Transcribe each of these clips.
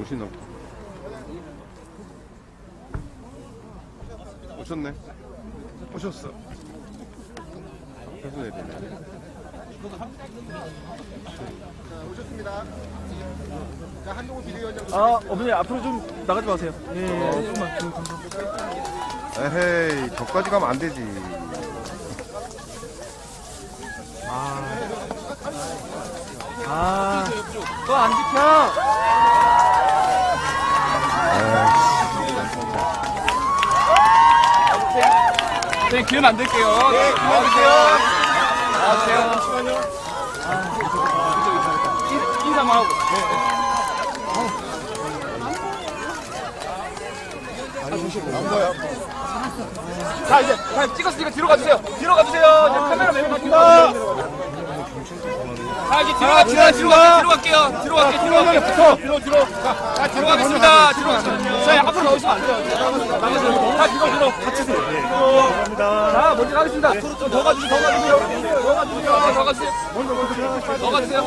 오시나 보다. 오셨네. 오셨어. 계속 내리네. 오셨습니다. 자, 한동훈 비대위원장. 어머니 앞으로 좀 나가지 마세요. 조금만. 에헤이, 저까지 가면 안 되지. 또 안 지켜. 네, 기회 만들게요. 네, 기회 만들게요. 잠시만요. 인사만 하고. 자, 이제 찍었으니까 뒤로 가주세요. 뒤로 가주세요. 이제 카메라 매우 바뀝니다. 자, 이제 뒤로 갈게요. 뒤로 갈게요. 뒤로 가겠습니다. 뒤로 가겠습니다. 자, 앞으로 나오시면 안 돼요. 자, 뒤로. 같이 세요. 감사합니다. 자, 먼저 가겠습니다. 좀 더 가주세요. 더 가주세요.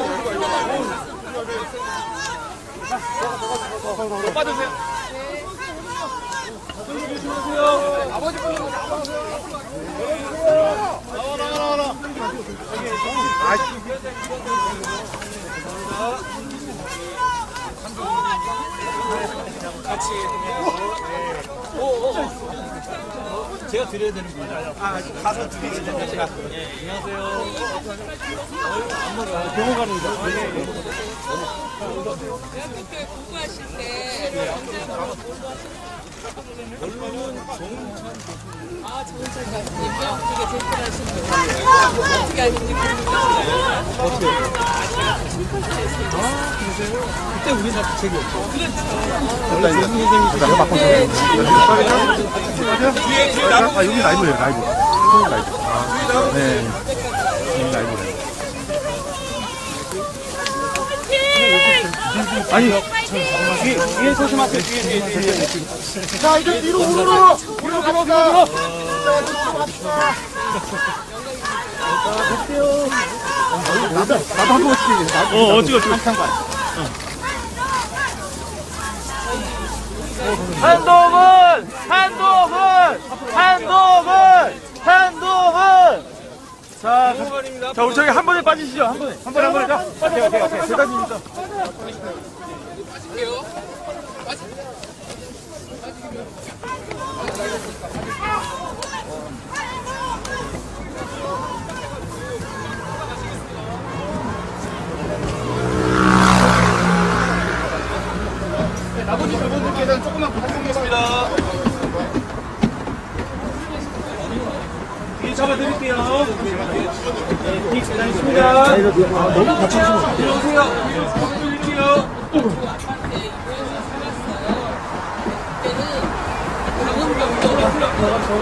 더 빠져주세요. 아버지 나와. 같이. 제가 드려야 되는 거예요. 가서 드리면 되는데 제가. 안녕하세요. 병원 가는 거. 대학교 때 공부하실 때 정은철 교수님이요? 되게 제출하신 분. 어떻게 알겠는지 궁금해요. 그때 우리 다 책이었죠. 여기 라이브예요, 라이브. 네. 라이브예요. 아니, 뒤에 조심하세요. 뒤에. 자, 이제 뒤로 오르러. 나도 한 번 찍게. 찍어. 한동훈! 자, 우리 저기 한 번에 빠지시죠. 한 번에. 자, 빠져요. 대단입니다. 빠질게요. 나머지 분들께 대한 조금만 부탁드리겠습니다. 뒤에 잡아드릴게요. 네, 계단있습니다. 너무 같이 있으면 들어오세요. 잡아드릴게요.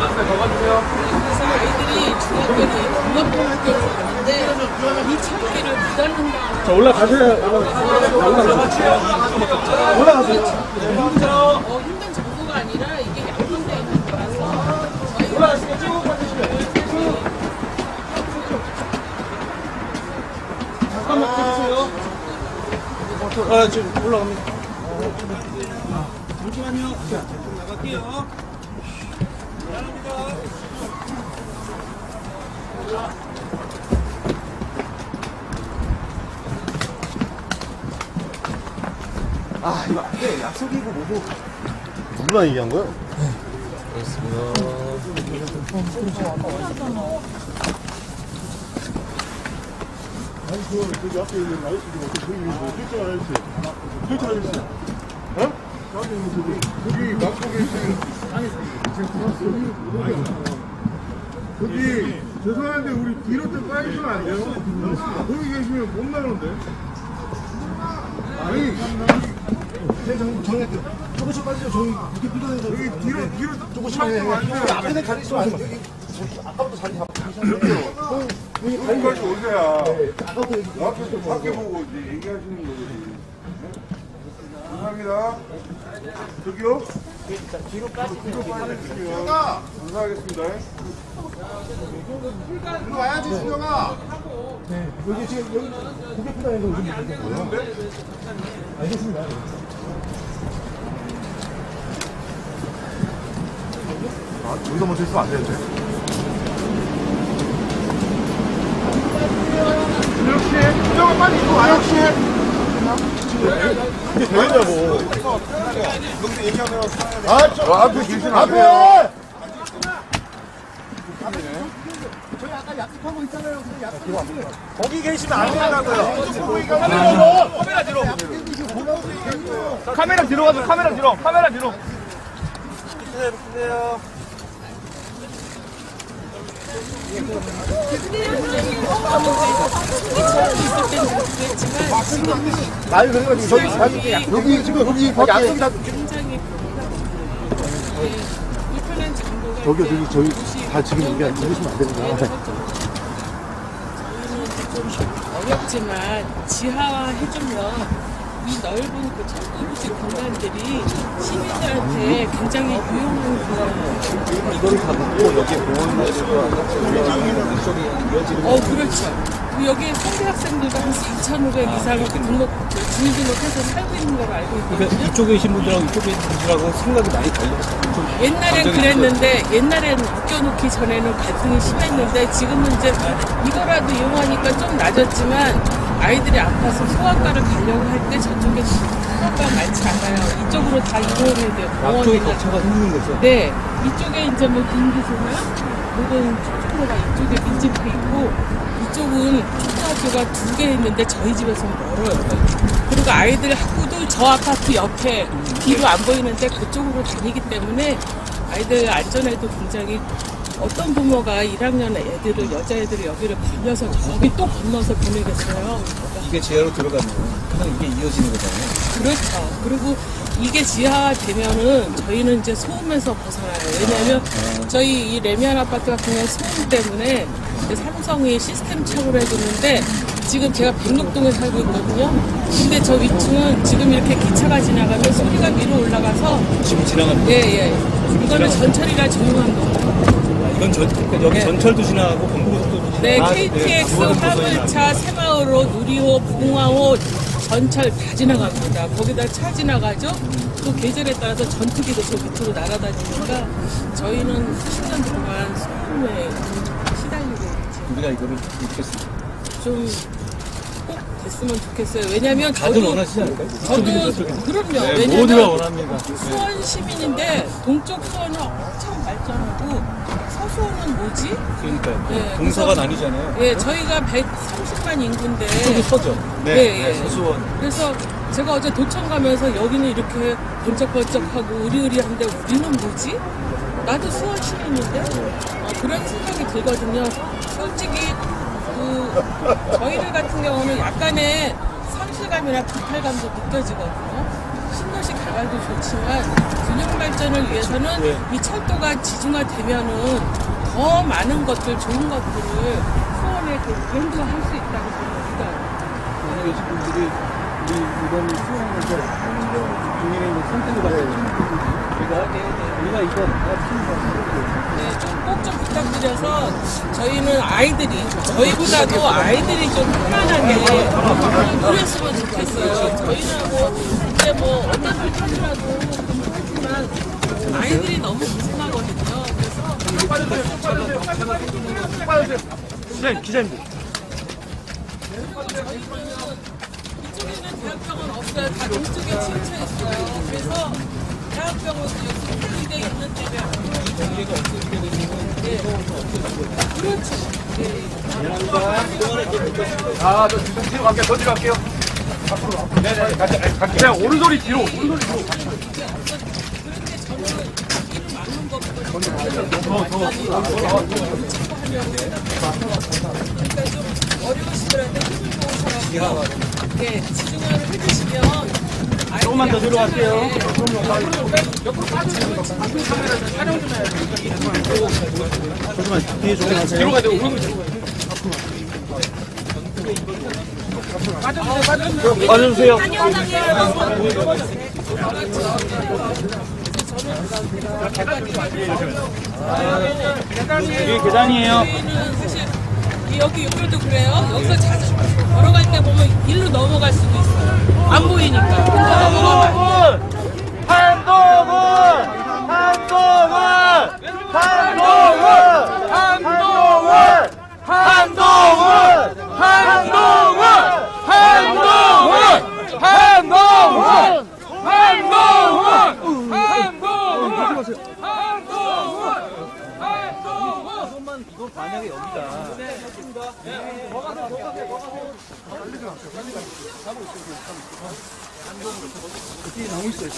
그래서 아이들이 중학교는 종합고등학교를 갔는데 이 참기를 무단횡단. 자, 올라가세요. 올라가세요. 힘든 정도가 아니라 이게 양분돼 있는 거라서. 올라가시면 쭉 가주시면. 잠깐만 쳐주세요. 지금 올라갑니다. 잠시만요. 자, 나갈게요. 미안합니다. 이거 안 돼. 약속이고 뭐고. 누구랑 얘기한 거야? 아니 저기 앞에 있는 아저씨도 어떻게 보이는 거 필터 아저씨 어? 저기 맡고 계시는 저기 죄송한데 우리 뒤로 좀 빠지시면 안 돼요? 거기 계시면 못 나오는데 아니 정했죠. 조금씩 빠지죠. 저기 이렇게 삐져내서 여기 뒤로 조금씩 빠지면 안 돼요. 앞에 자리 있으면 안 돼. 아까부터 자리 잡히셨는데. 여기까지 오세요. 아까부터 여기 앞에서 밖에 보고 이제 얘기하시는 거지. 감사합니다. 저기요? 뒤로 빠지세요. 감사하겠습니다. 일로 와야지, 수영아. 여기 지금 여기 고개 피다니는 거 여기 있는데. 알겠습니다. 여기서 멈춰 있으면 안 되는데. 역시 이정아 빨리 이거 와 역시. 이게 되겠냐고. 여기서 얘기하면 앞에 계시면 안 돼요. 저희 아까 약속한 거 있잖아요. 그 약속. 거기 계시면 안 된다고요. 카메라 뒤로. 카메라 뒤로 가죠. 카메라 뒤로. 카메라 뒤로. 아니 그래가지고 저기 여기 지금 여기 약속이다. 굉장히 불편한 정도가 저기 저희 다 지금 여기 앉으시면 안 됩니다. 좀 어렵지만 지하화해주면 이 넓은 그 철도부지 공간들이 시민들한테 굉장히 유용한 공간이에요. 이거를 다 놓고 여기에 공원을 그렇죠. 여기 서울대 학생들도 한 4,500 이상 주민등록해서 살고 있는 걸 알고 있거든요. 그러니까 이쪽에 계신 분들하고 이쪽에 계신 분들하고 생각이 많이 달라요. 옛날엔 그랬는데, 옛날엔 웃겨놓기 전에는 갈등이 심했는데, 지금은 이제 이거라도 이용하니까 좀 낮았지만, 아이들이 아파서 소아과를 가려고 할 때 저쪽에 소아과가 많지 않아요. 이쪽으로 다 이동해야 돼요. 앞쪽에 병원이나. 격차가 생기는 거죠. 네. 이쪽에 이제 뭐 bin기소나 모든 초중고가 이쪽에 밀집해 있고, 이쪽은 초등학교가 2개 있는데 저희 집에서 멀어요. 그리고 아이들 학교도 저 아파트 옆에 뒤로 안 보이는데 그쪽으로 다니기 때문에 아이들 안전에도 굉장히 어떤 부모가 1학년 애들을, 여자애들을 여기를 건너서 저기 또 건너서 보내겠어요. 이게 지하로 들어가면 그냥 이게 이어지는 거잖아요. 그렇죠. 그리고 이게 지하화되면은 저희는 이제 소음에서 벗어나요. 왜냐면 저희 이 레미안 아파트 같은 경우는 소음 때문에 삼성이 시스템 착오를 해줬는데 지금 제가 백록동에 살고 있거든요. 근데 저 위층은 지금 이렇게 기차가 지나가면 소리가 위로 올라가서 지금 지나가는 예. 이거는 전철이라 조용한 거예요. 이건 그러니까 여기 전철도 지나가고 경부고속도도 지나가고. 네, KTX, 화물차, 새마을호, 누리호, 봉화호 전철 다 지나갑니다. 거기다 차 지나가죠. 또 계절에 따라서 전투기도 저 밑으로 날아다니니까 저희는 수십 년 동안 소음에 시달리고 있죠. 우리가 이거를 이렇게 좀 꼭 됐으면 좋겠어요. 왜냐면 다들 저도 원하시지 않을까요? 그럼요. 네, 왜냐면 모두가 원합니다. 수원 시민인데 동쪽 수원은 엄청 발전하고 서수원은 뭐지? 그러니까요. 네, 동서가 그래서- 나뉘잖아요. 예, 저희가 130만 인구인데 저기 서죠. 네, 서수원. 그래서 제가 어제 도청 가면서 여기는 이렇게 번쩍번쩍하고 으리으리한데 우리는 뭐지? 나도 수원 시민인데 그런 생각이 들거든요. 솔직히 저희들 같은 경우는 약간의 상실감이나 비탈감도 느껴지거든요. 신도시 개발도 좋지만 균형 발전을 위해서는 이 철도가 지중화되면은 더 많은 것들, 좋은 것들을 수원에 브랜드화 할 수 있다고 봅니다. 오늘 계신 분들이 우리 이번 수원에서 중년에 있는 선택을 받아야 우리가 이거 네, 좀 꼭 좀 부탁드려서 저희는 아이들이, 저희보다도 아이들이 좀 편안하게 누렸으면 좋겠어요. 저희는 이제 어떤 불편이라도 그렇지만 아이들이 너무 고생하거든요. 그래서 기자님들. 이쪽에는 대학병원 없어요. 다 동쪽에 치우쳐 있어요. 그래서 대학병원도 여기 서울의대 있는 데가 경기가 없어지게 되면 그렇죠. 네. 저 뒤로 갈게요. 더 뒤로 갈게요. 앞으로. 네네. 갈게요. 오른손이 뒤로. 오른손이 뒤로. 그런데 저는 일을 막는 것보다 그러니까 좀 어려우시더라도 힘을 모으셔서 네, 지중화를 해주시면 조금만 더 뒤로 갈게요. 뒤로 가야 돼요. 빠져주세요. 여기 계단이에요. 저희는 사실 여기도 그래요. 여기서 자주 걸어갈 때 보면 일로 넘어갈 수도 있어요. 안 보이니까. 넘어가면 안 돼요. 한동훈! 한동훈! 뒤에 나무 있어요.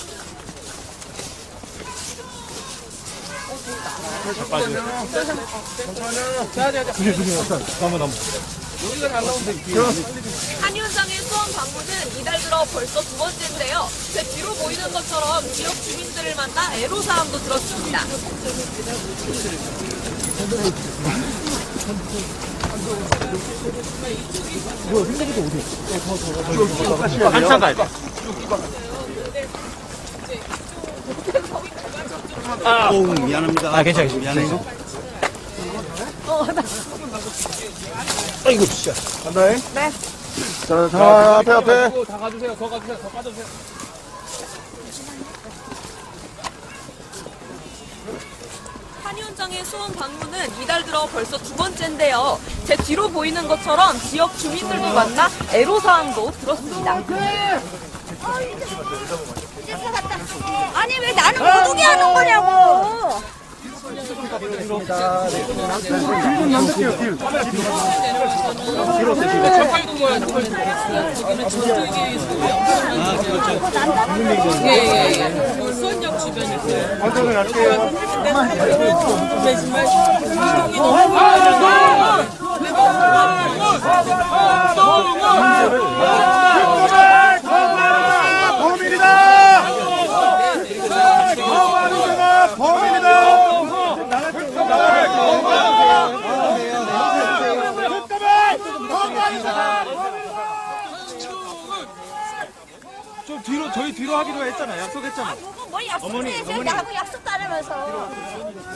한의원장의 수원 방문은 이달 들어 벌써 두 번째인데요. 제 뒤로 보이는 것처럼 지역 주민들을 만나 애로사항도 들었습니다. 한참 가야 돼. 미안합니다. 아, 괜찮아요. 미안해요. 아이고, 진짜. 간다잉? 네. 자, 앞에. 다 가주세요. 더 가주세요. 더 빠져주세요. 한의원장의 수원 방문은 이달 들어 벌써 두 번째인데요. 제 뒤로 보이는 것처럼 지역 주민들도 만나 애로사항도 들었습니다. 아니 왜 나는 못 오게 하는 거냐고. 수원역 주변에서 방송을 할게요. 정말 이동이 너무 좀 뒤로, 저희 뒤로 하기로 했잖아요. 약속했잖아요. 뭘 약속해? 나하고 약속도 안 하면서.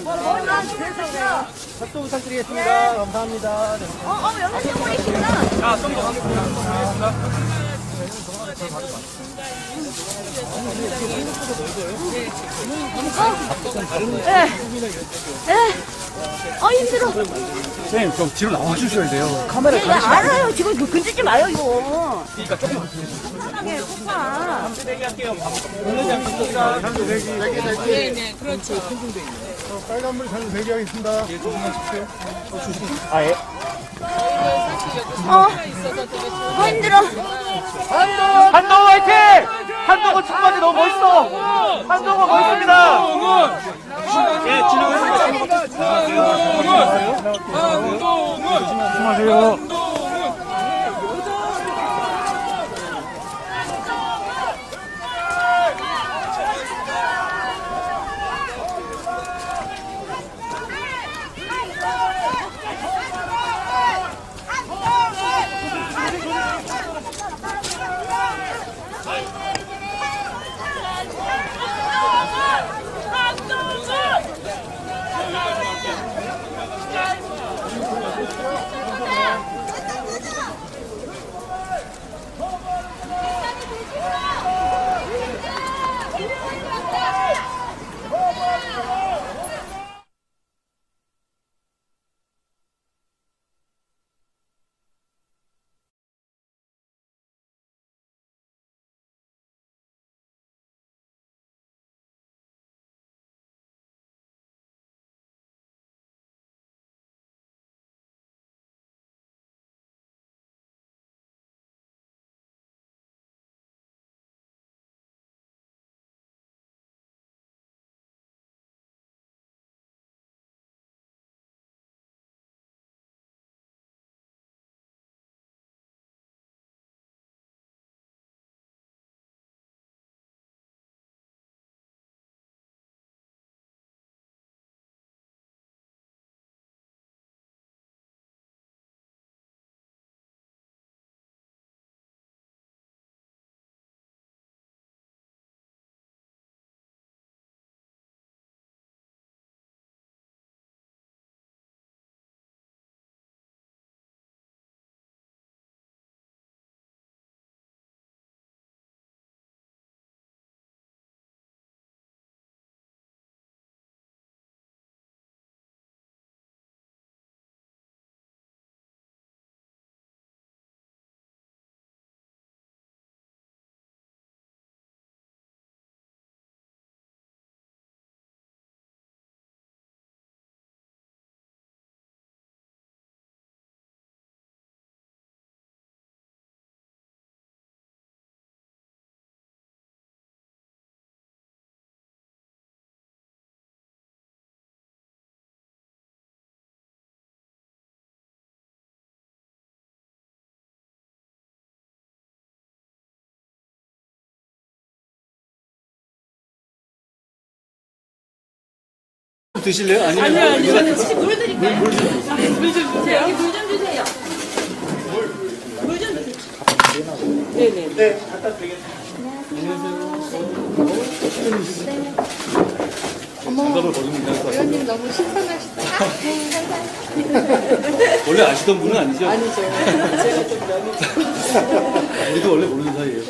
뭘 약속해서. 협조 부탁드리겠습니다. 감사합니다. 네. 여기 쓰고 계시구나. 자, 좀 더 가겠습니다. 힘들어. 선생님, 좀 뒤로 나와주셔야 돼요. 카메라 네, 알아요. 지금 건들지 마요, 이거. 그러니까 조금. 편하게, 좋다. 네네 그렇죠. 빨간불 잔 대기하겠습니다. 힘들어. 한동호 화이팅! 한동호 축구하지 너무 멋있어! 한동호 멋있습니다! 예, 진행하겠습니다. 조심하세요. 드실래요? 아니면 아니요. 혹시 물 드릴까요? 물 좀 주세요. 여기 물 좀 주세요. 물 좀 주세요. 네네. 의원님 너무 신선하시다. 원래 아시던 분은 아니죠? 아니죠. 제가 좀 명이. 우리도 원래 모르는 사이예요.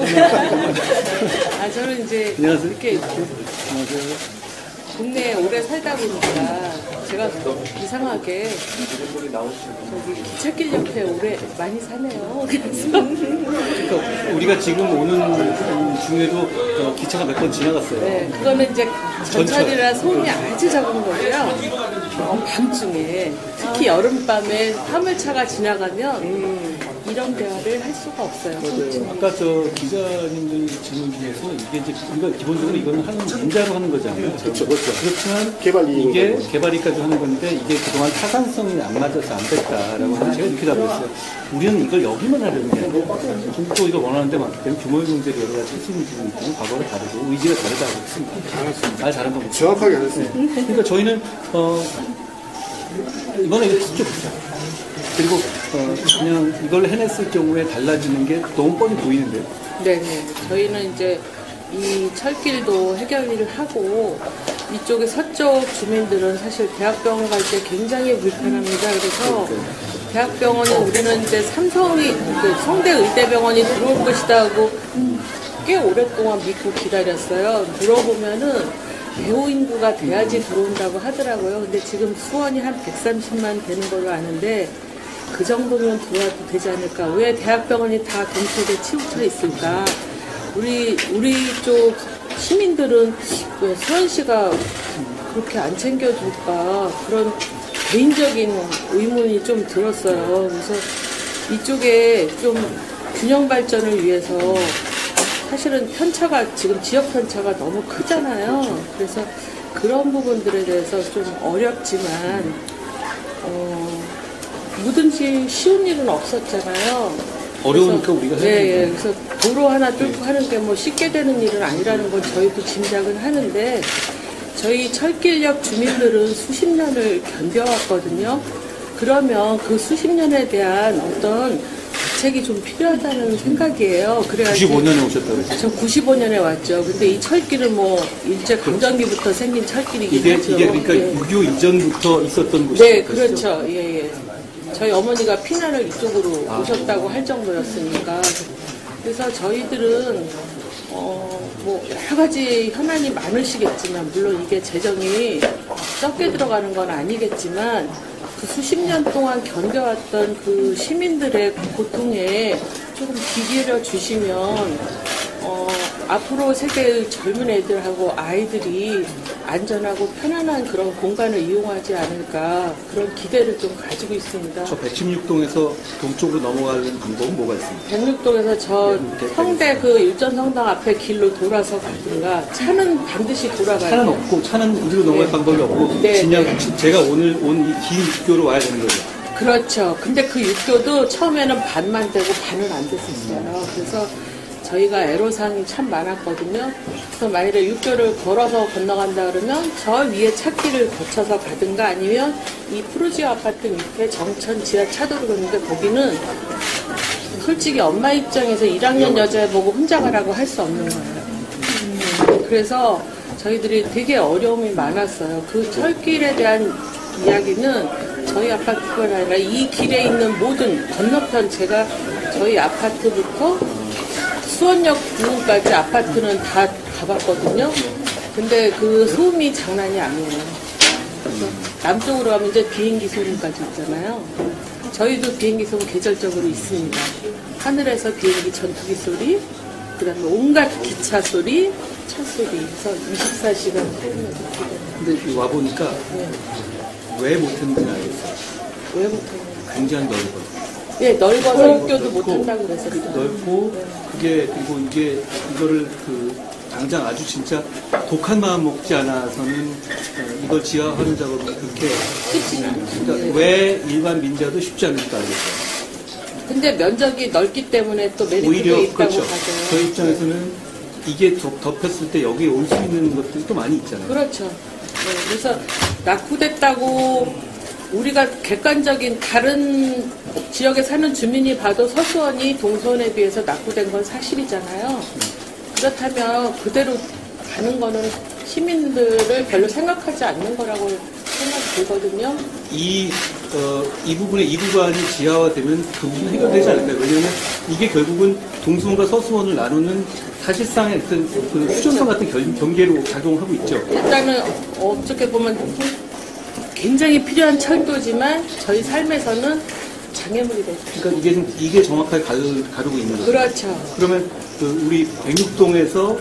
아, 저는 이제 안녕하세요. 이렇게 안녕하세요. 국내에 오래 살다 보니까 제가 이상하게 저기 기찻길 옆에 오래 많이 사네요. 그래서 그러니까 우리가 지금 오는 중에도 기차가 몇 번 지나갔어요. 네, 그거는 이제 전철이라 소음이 아주 적은 거고요. 밤중에 특히 여름밤에 화물차가 지나가면 이런 대화를 할 수가 없어요. 아까 저 기자님들 질문 중에서 이게 이제 우리가 기본적으로 이거는 하는 문자로 하는 거잖아요. 그렇죠. 그렇지만 개발이 이게 개발이까지 하는 건데 이게 그동안 타산성이 안 맞아서 안 됐다라고 하는데 제가 이렇게 답했어요. 우리는 이걸 여기만 하려는 게 아니고 또 이거 원하는 데 많기 때문에 규모의 문제로 여러 가지 할수 있는 부분이 있지만 과거와 다르고 의지가 다르다고 했습니다. 말 잘한 겁니다. 정확하게 안 했어요. 그러니까 저희는 이번에 이거 직접 그리고 그냥 이걸 해냈을 경우에 달라지는 게 너무 뻔히 보이는데요. 네네. 저희는 이제 이 철길도 해결을 하고 이쪽에 서쪽 주민들은 사실 대학병원 갈 때 굉장히 불편합니다. 그래서 대학병원은 우리는 이제 삼성이 성대 의대병원이 들어올 것이다 하고 꽤 오랫동안 믿고 기다렸어요. 물어보면은 배우 인구가 돼야지 들어온다고 하더라고요. 근데 지금 수원이 한 130만 되는 걸로 아는데 그 정도면 들어와도 되지 않을까. 왜 대학병원이 다 근처에 치우쳐 있을까. 우리 쪽 시민들은 왜 수원시가 그렇게 안 챙겨줄까. 그런 개인적인 의문이 좀 들었어요. 그래서 이쪽에 좀 균형 발전을 위해서 사실은 편차가 지금 지역 편차가 너무 크잖아요. 그래서 그런 부분들에 대해서 좀 어렵지만 뭐든지 쉬운 일은 없었잖아요. 어려우니까 그래서, 우리가 예. 그래서 도로 하나 뚫고 하는 게 뭐 쉽게 되는 일은 아니라는 건 저희도 짐작은 하는데 저희 철길역 주민들은 수십 년을 견뎌왔거든요. 그러면 그 수십 년에 대한 어떤 대책이 좀 필요하다는 생각이에요. 그래야지. 95년에 오셨다고 했죠. 저 95년에 왔죠. 근데 이 철길은 뭐 일제 강점기부터 생긴 철길이긴 이게 하죠. 그러니까 예. 6.25 이전부터 있었던 곳이죠. 네, 그렇죠. 예. 저희 어머니가 피난을 이쪽으로 오셨다고 할 정도였으니까. 그래서 저희들은 뭐 여러 가지 현안이 많으시겠지만 물론 이게 재정이 적게 들어가는 건 아니겠지만 그 수십 년 동안 견뎌왔던 그 시민들의 고통에 조금 귀 기울여 주시면 앞으로 세대의 젊은 애들하고 아이들이 안전하고 편안한 그런 공간을 이용하지 않을까 그런 기대를 좀 가지고 있습니다. 저 116동에서 동쪽으로 넘어가는 방법은 뭐가 있습니까? 106동에서 저 성대 그 일전성당 앞에 길로 돌아서 가든가 차는 반드시 돌아가야 차는 돼요. 없고 차는 우리로 넘어갈 방법이 없고 네, 그냥 제가 오늘 온 이 긴 육교로 와야 되는 거죠. 그렇죠. 근데 그 육교도 처음에는 반만 되고 반은 안 됐었어요. 그래서 저희가 애로사항이 참 많았거든요. 그래서 만일에 육교를 걸어서 건너간다 그러면 저 위에 찾기를 거쳐서 가든가 아니면 이 프루지오 아파트 밑에 정천 지하 차도로 걷는데 거기는 솔직히 엄마 입장에서 1학년 여자 보고 혼자 가라고 할 수 없는 거예요. 그래서 저희들이 되게 어려움이 많았어요. 그 철길에 대한 이야기는 저희 아파트뿐 아니라 이 길에 있는 모든 건너편 제가 저희 아파트부터 수원역 부근까지 아파트는 다 가봤거든요. 근데 그 소음이 장난이 아니에요. 그래서 남쪽으로 가면 이제 비행기 소음까지 있잖아요. 저희도 비행기 소음 계절적으로 있습니다. 하늘에서 비행기 전투기 소리, 그 다음에 온갖 기차 소리, 차 소리. 그래서 24시간 소음을 듣게 돼요. 근데 와보니까 왜 못했는지 알겠어요. 왜 못하냐. 굉장히 넓어요. 예, 넓어서 육교도 못한다고 그래서. 넓고 그게 그리고 이거를 당장 아주 진짜 독한 마음 먹지 않아서는 이걸 지하화하는 작업이 그렇게 그러니까 왜 일반 민자도 쉽지 않을까 알겠어요. 근데 면적이 넓기 때문에 또 메리트가 오히려 있다고 그렇죠. 하죠. 저희 입장에서는 이게 덮였을 때 여기에 올 수 있는 것들이 또 많이 있잖아요. 그렇죠. 그래서 낙후됐다고 우리가 객관적인 다른 지역에 사는 주민이 봐도 서수원이 동서원에 비해서 낙후된 건 사실이잖아요. 그렇다면 그대로 가는 거는 시민들을 별로 생각하지 않는 거라고 생각이 들거든요. 이 부분의 이 구간이 지하화되면 그 부분이 해결되지 않을까요? 왜냐하면 이게 결국은 동수원과 서수원을 나누는 사실상의 어떤 그 휴전선 같은 경계로 작용하고 있죠. 일단은 어떻게 보면 굉장히 필요한 철도지만 저희 삶에서는 장애물이 되죠. 그러니까 이게 정확하게 가르고 있는 거죠. 그렇죠. 그러면 우리 백육동에서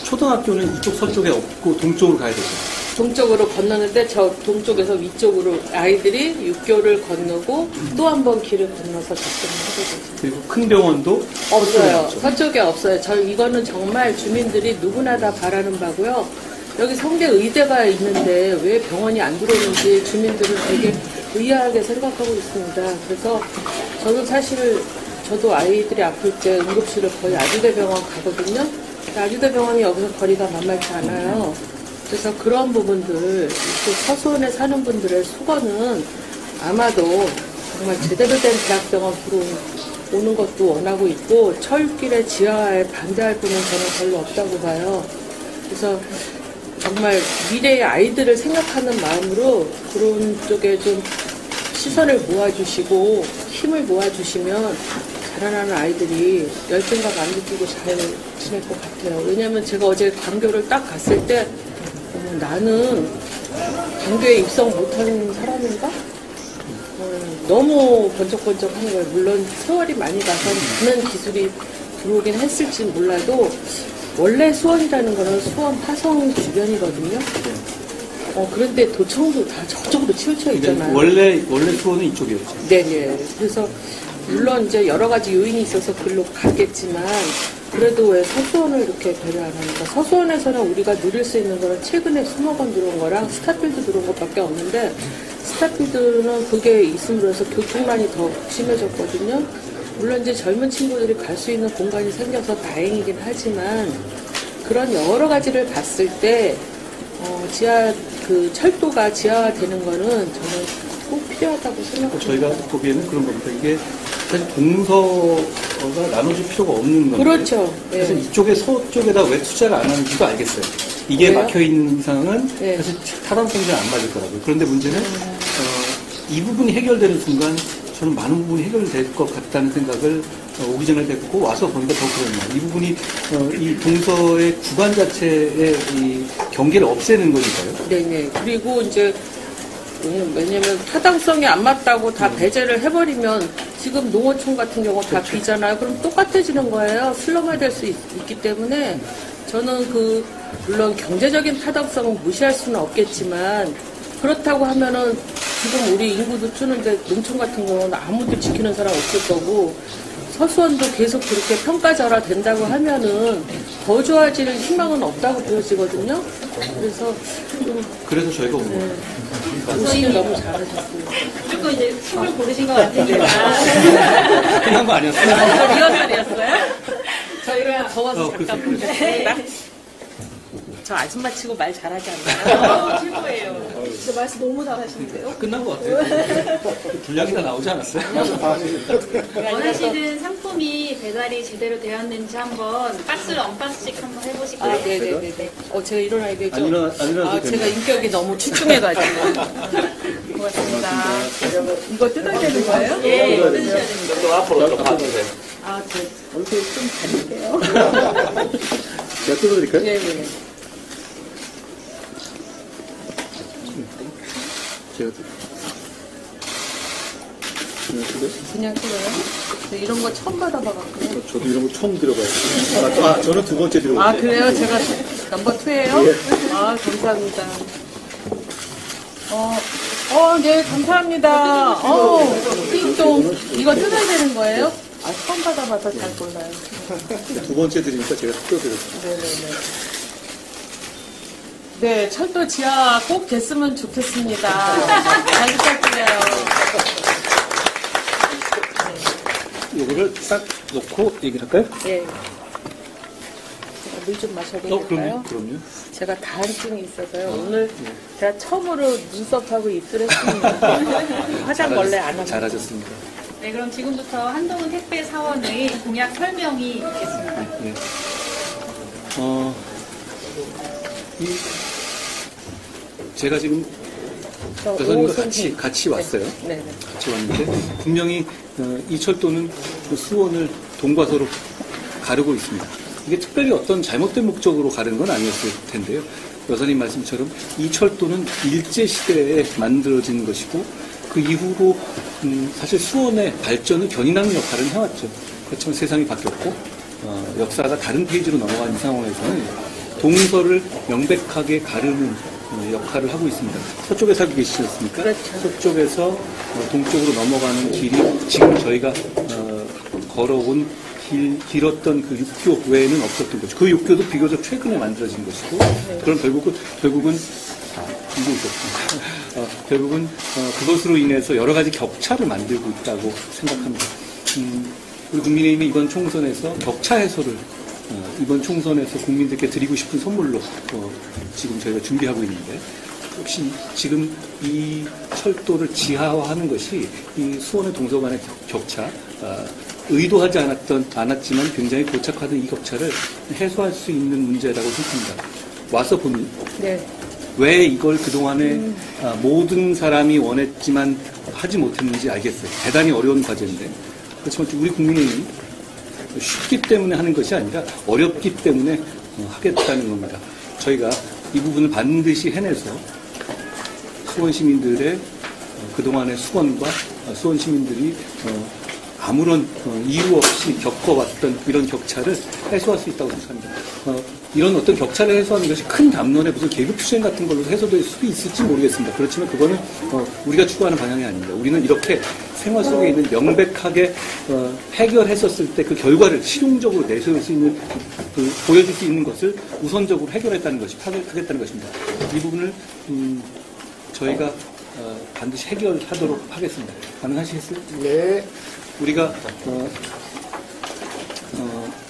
초등학교는 이쪽 서쪽에 없고 동쪽으로 가야 되죠. 동쪽으로 건너는데 저 동쪽에서 위쪽으로 아이들이 육교를 건너고 또 한 번 길을 건너서 접근을 하게 되죠. 그리고 큰 병원도 없어요. 서쪽에 없어요. 이거는 정말 주민들이 누구나 다 바라는 바고요. 여기 성대 의대가 있는데 왜 병원이 안 들어오는지 주민들은 되게 의아하게 생각하고 있습니다. 그래서 저는 사실 저도 아이들이 아플 때 응급실을 거의 아주대병원 가거든요. 아주대병원이 여기서 거리가 만만치 않아요. 그래서 그런 부분들, 또 서수원에 사는 분들의 수건은 아마도 정말 제대로 된 대학병원 들어오는 것도 원하고 있고 철길의 지하에 반대할 분은 저는 별로 없다고 봐요. 그래서 정말 미래의 아이들을 생각하는 마음으로 그런 쪽에 좀 시선을 모아주시고 힘을 모아주시면 자라나는 아이들이 열등감 안 느끼고 잘 지낼 것 같아요. 왜냐하면 제가 어제 광교를 딱 갔을 때 나는 광교에 입성 못하는 사람인가? 너무 번쩍번쩍한 거예요. 물론 세월이 많이 가서 많은 기술이 들어오긴 했을지 몰라도 원래 수원이라는 거는 수원 화성 주변이거든요. 그런데 도청도 다 저쪽으로 치우쳐 있잖아요. 원래 수원은 이쪽이었죠. 네네. 그래서 물론 이제 여러 가지 요인이 있어서 글로 가겠지만 그래도 왜 서수원을 이렇게 배려 안 하니까 서수원에서는 우리가 누릴 수 있는 거는 최근에 수목원 들어온 거랑 스타필드 들어온 것밖에 없는데 스타필드는 그게 있음으로 해서 교통난이 더 심해졌거든요. 물론 이제 젊은 친구들이 갈 수 있는 공간이 생겨서 다행이긴 하지만 그런 여러 가지를 봤을 때 철도가 지하화되는 거는 저는 꼭 필요하다고 생각합니다. 저희가 보기에는 그런 겁니다. 이게 사실 동서가 나눠질 필요가 없는 건데. 그렇죠. 그래서 이쪽에 서쪽에다 왜 투자를 안 하는지도 알겠어요. 이게 왜요? 막혀 있는 이상은 네. 사실 타당성이 안 맞을 거라고요. 그런데 문제는 이 부분이 해결되는 순간 저는 많은 부분이 해결될 것 같다는 생각을 오기 전에 했고 와서 보니까 더 그렇네요. 이 부분이 이 동서의 구간 자체의 이 경계를 없애는 거니까요. 네네. 그리고 이제 왜냐면 타당성이 안 맞다고 다 배제를 해버리면 지금 농어촌 같은 경우 다 비잖아요. 그럼 똑같아지는 거예요. 슬럼화될 수 있기 때문에 저는 물론 경제적인 타당성은 무시할 수는 없겠지만 그렇다고 하면은 지금 우리 인구도 주는데 농촌 같은 경우는 아무도 지키는 사람 없을 거고 서수원도 계속 그렇게 평가절하 된다고 하면은 더 좋아질 희망은 없다고 보여지거든요. 그래서 저희가 오늘 오시길 너무 잘하셨어요. 조금 이제 숨을 고르신 것 같은데. 끝난 거 아니었어요? 리허설이었어요? 저희가 더워서 잠깐 저 아줌마 치고 말 잘하지 않나요? 최고예요. 진짜 말씀 너무 잘하시는데요? 끝난 것 같아요. 분량이 다 나오지 않았어요? 원하시는 상품이 배달이 제대로 되었는지 한번 박스를 언박싱 한번 해보실까요? 아, 네네네. 제가 일어나야겠죠? 안 일어나도 제가 인격이 너무 출중해가지고. 고맙습니다. 이거 뜯어야 되는 거예요? 예, 뜯으셔야 됩니다. 또 앞으로 좀 봐주세요. 저 얼굴 좀 다닐게요. 제가 뜯어드릴까요? 네네. 제가 그냥 뜯어요? 이런 거 처음 받아봐갖고. 저도 이런 거 처음 들어봐요. 저는 두 번째 들어봤어요. 그래요? 제가 넘버 2예요? 예. 감사합니다. 네, 감사합니다. 띵동. 이거 뜯어야 되는 거예요? 처음 받아봐서 잘 몰라요. 두 번째 드리니까 제가 뜯어드렸어요. 네네네. 네, 철도 지하 꼭 됐으면 좋겠습니다. 잘 부탁드려요. 요거를 딱 놓고 얘기를 할까요? 네. 물 좀 마셔도 될까요? 그럼요. 제가 다한증이 있어서요. 오늘 제가 처음으로 눈썹하고 입술 했습니다. 화장 원래 안 합니다. 잘하셨습니다. 네, 그럼 지금부터 한동훈 택배 사원의 공약 설명이 있겠습니다. 네. 제가 지금 여사님과 같이 왔어요. 네. 같이 왔는데 분명히 이 철도는 그 수원을 동과서로 가르고 있습니다. 이게 특별히 어떤 잘못된 목적으로 가르는 건 아니었을 텐데요. 여사님 말씀처럼 이 철도는 일제시대에 만들어진 것이고 그 이후로 사실 수원의 발전을 견인하는 역할을 해왔죠. 그렇지만 세상이 바뀌었고 역사가 다른 페이지로 넘어간 이 상황에서는 동서를 명백하게 가르는 역할을 하고 있습니다. 서쪽에 살고 계시지 않습니까? 그렇죠. 서쪽에서 동쪽으로 넘어가는 길이 지금 저희가 걸어온 길었던 그 육교 외에는 없었던 거죠. 그 육교도 비교적 최근에 만들어진 것이고, 그럼 결국은 결국은 그것으로 인해서 여러 가지 격차를 만들고 있다고 생각합니다. 우리 국민의힘이 이번 총선에서 격차 해소를 이번 총선에서 국민들께 드리고 싶은 선물로 지금 저희가 준비하고 있는데, 혹시 지금 이 철도를 지하화하는 것이 이 수원의 동서 간의 격차, 의도하지 않았지만 굉장히 고착화된 이 격차를 해소할 수 있는 문제라고 생각합니다. 와서 보니 왜 이걸 그동안에 모든 사람이 원했지만 하지 못했는지 알겠어요. 대단히 어려운 과제인데, 그렇지만 우리 국민의힘이 쉽기 때문에 하는 것이 아니라 어렵기 때문에 하겠다는 겁니다. 저희가 이 부분을 반드시 해내서 수원 시민들의 그동안의 수건과 수원 시민들이 아무런 이유 없이 겪어왔던 이런 격차를 해소할 수 있다고 생각합니다. 이런 어떤 격차를 해소하는 것이 큰 담론의 무슨 계급투쟁 같은 걸로 해소될 수도 있을지 모르겠습니다. 그렇지만 그거는 우리가 추구하는 방향이 아닙니다. 우리는 이렇게 생활 속에 있는 명백하게 해결했었을 때 그 결과를 실용적으로 내세울 수 있는, 보여줄 수 있는 것을 우선적으로 해결했다는 것이, 하겠다는 것입니다. 이 부분을 저희가 반드시 해결하도록 하겠습니다. 가능하시겠어요? 네. 우리가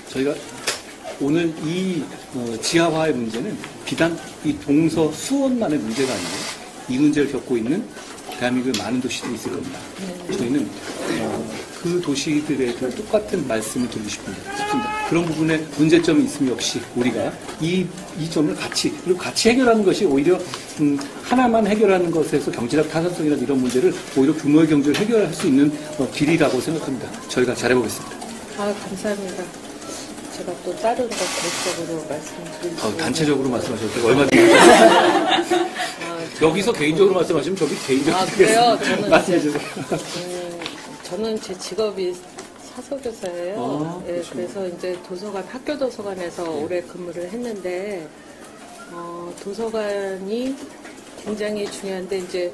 저희가 오늘 이 지하화의 문제는 비단 이 동서 수원만의 문제가 아니고 이 문제를 겪고 있는 대한민국의 많은 도시들이 있을 겁니다. 저희는 그 도시들에도 똑같은 말씀을 드리고 싶습니다. 그런 부분에 문제점이 있으면 역시 우리가 이 점을 그리고 같이 해결하는 것이 오히려 하나만 해결하는 것에서 경제적 타산성이나 이런 문제를 오히려 규모의 경제를 해결할 수 있는 길이라고 생각합니다. 저희가 잘해보겠습니다. 감사합니다. 제가 또 다른 것 개인적으로 말씀드리고 단체적으로 말씀하셔도 되고 얼마든지 여기서 개인적으로 말씀하시면 저기 개인적으로 그래요? 저는 말씀해주세요. 저는 제 직업이 사서교사예요. 예, 그래서 이제 도서관, 학교 도서관에서 오래 근무를 했는데, 도서관이 굉장히 중요한데, 이제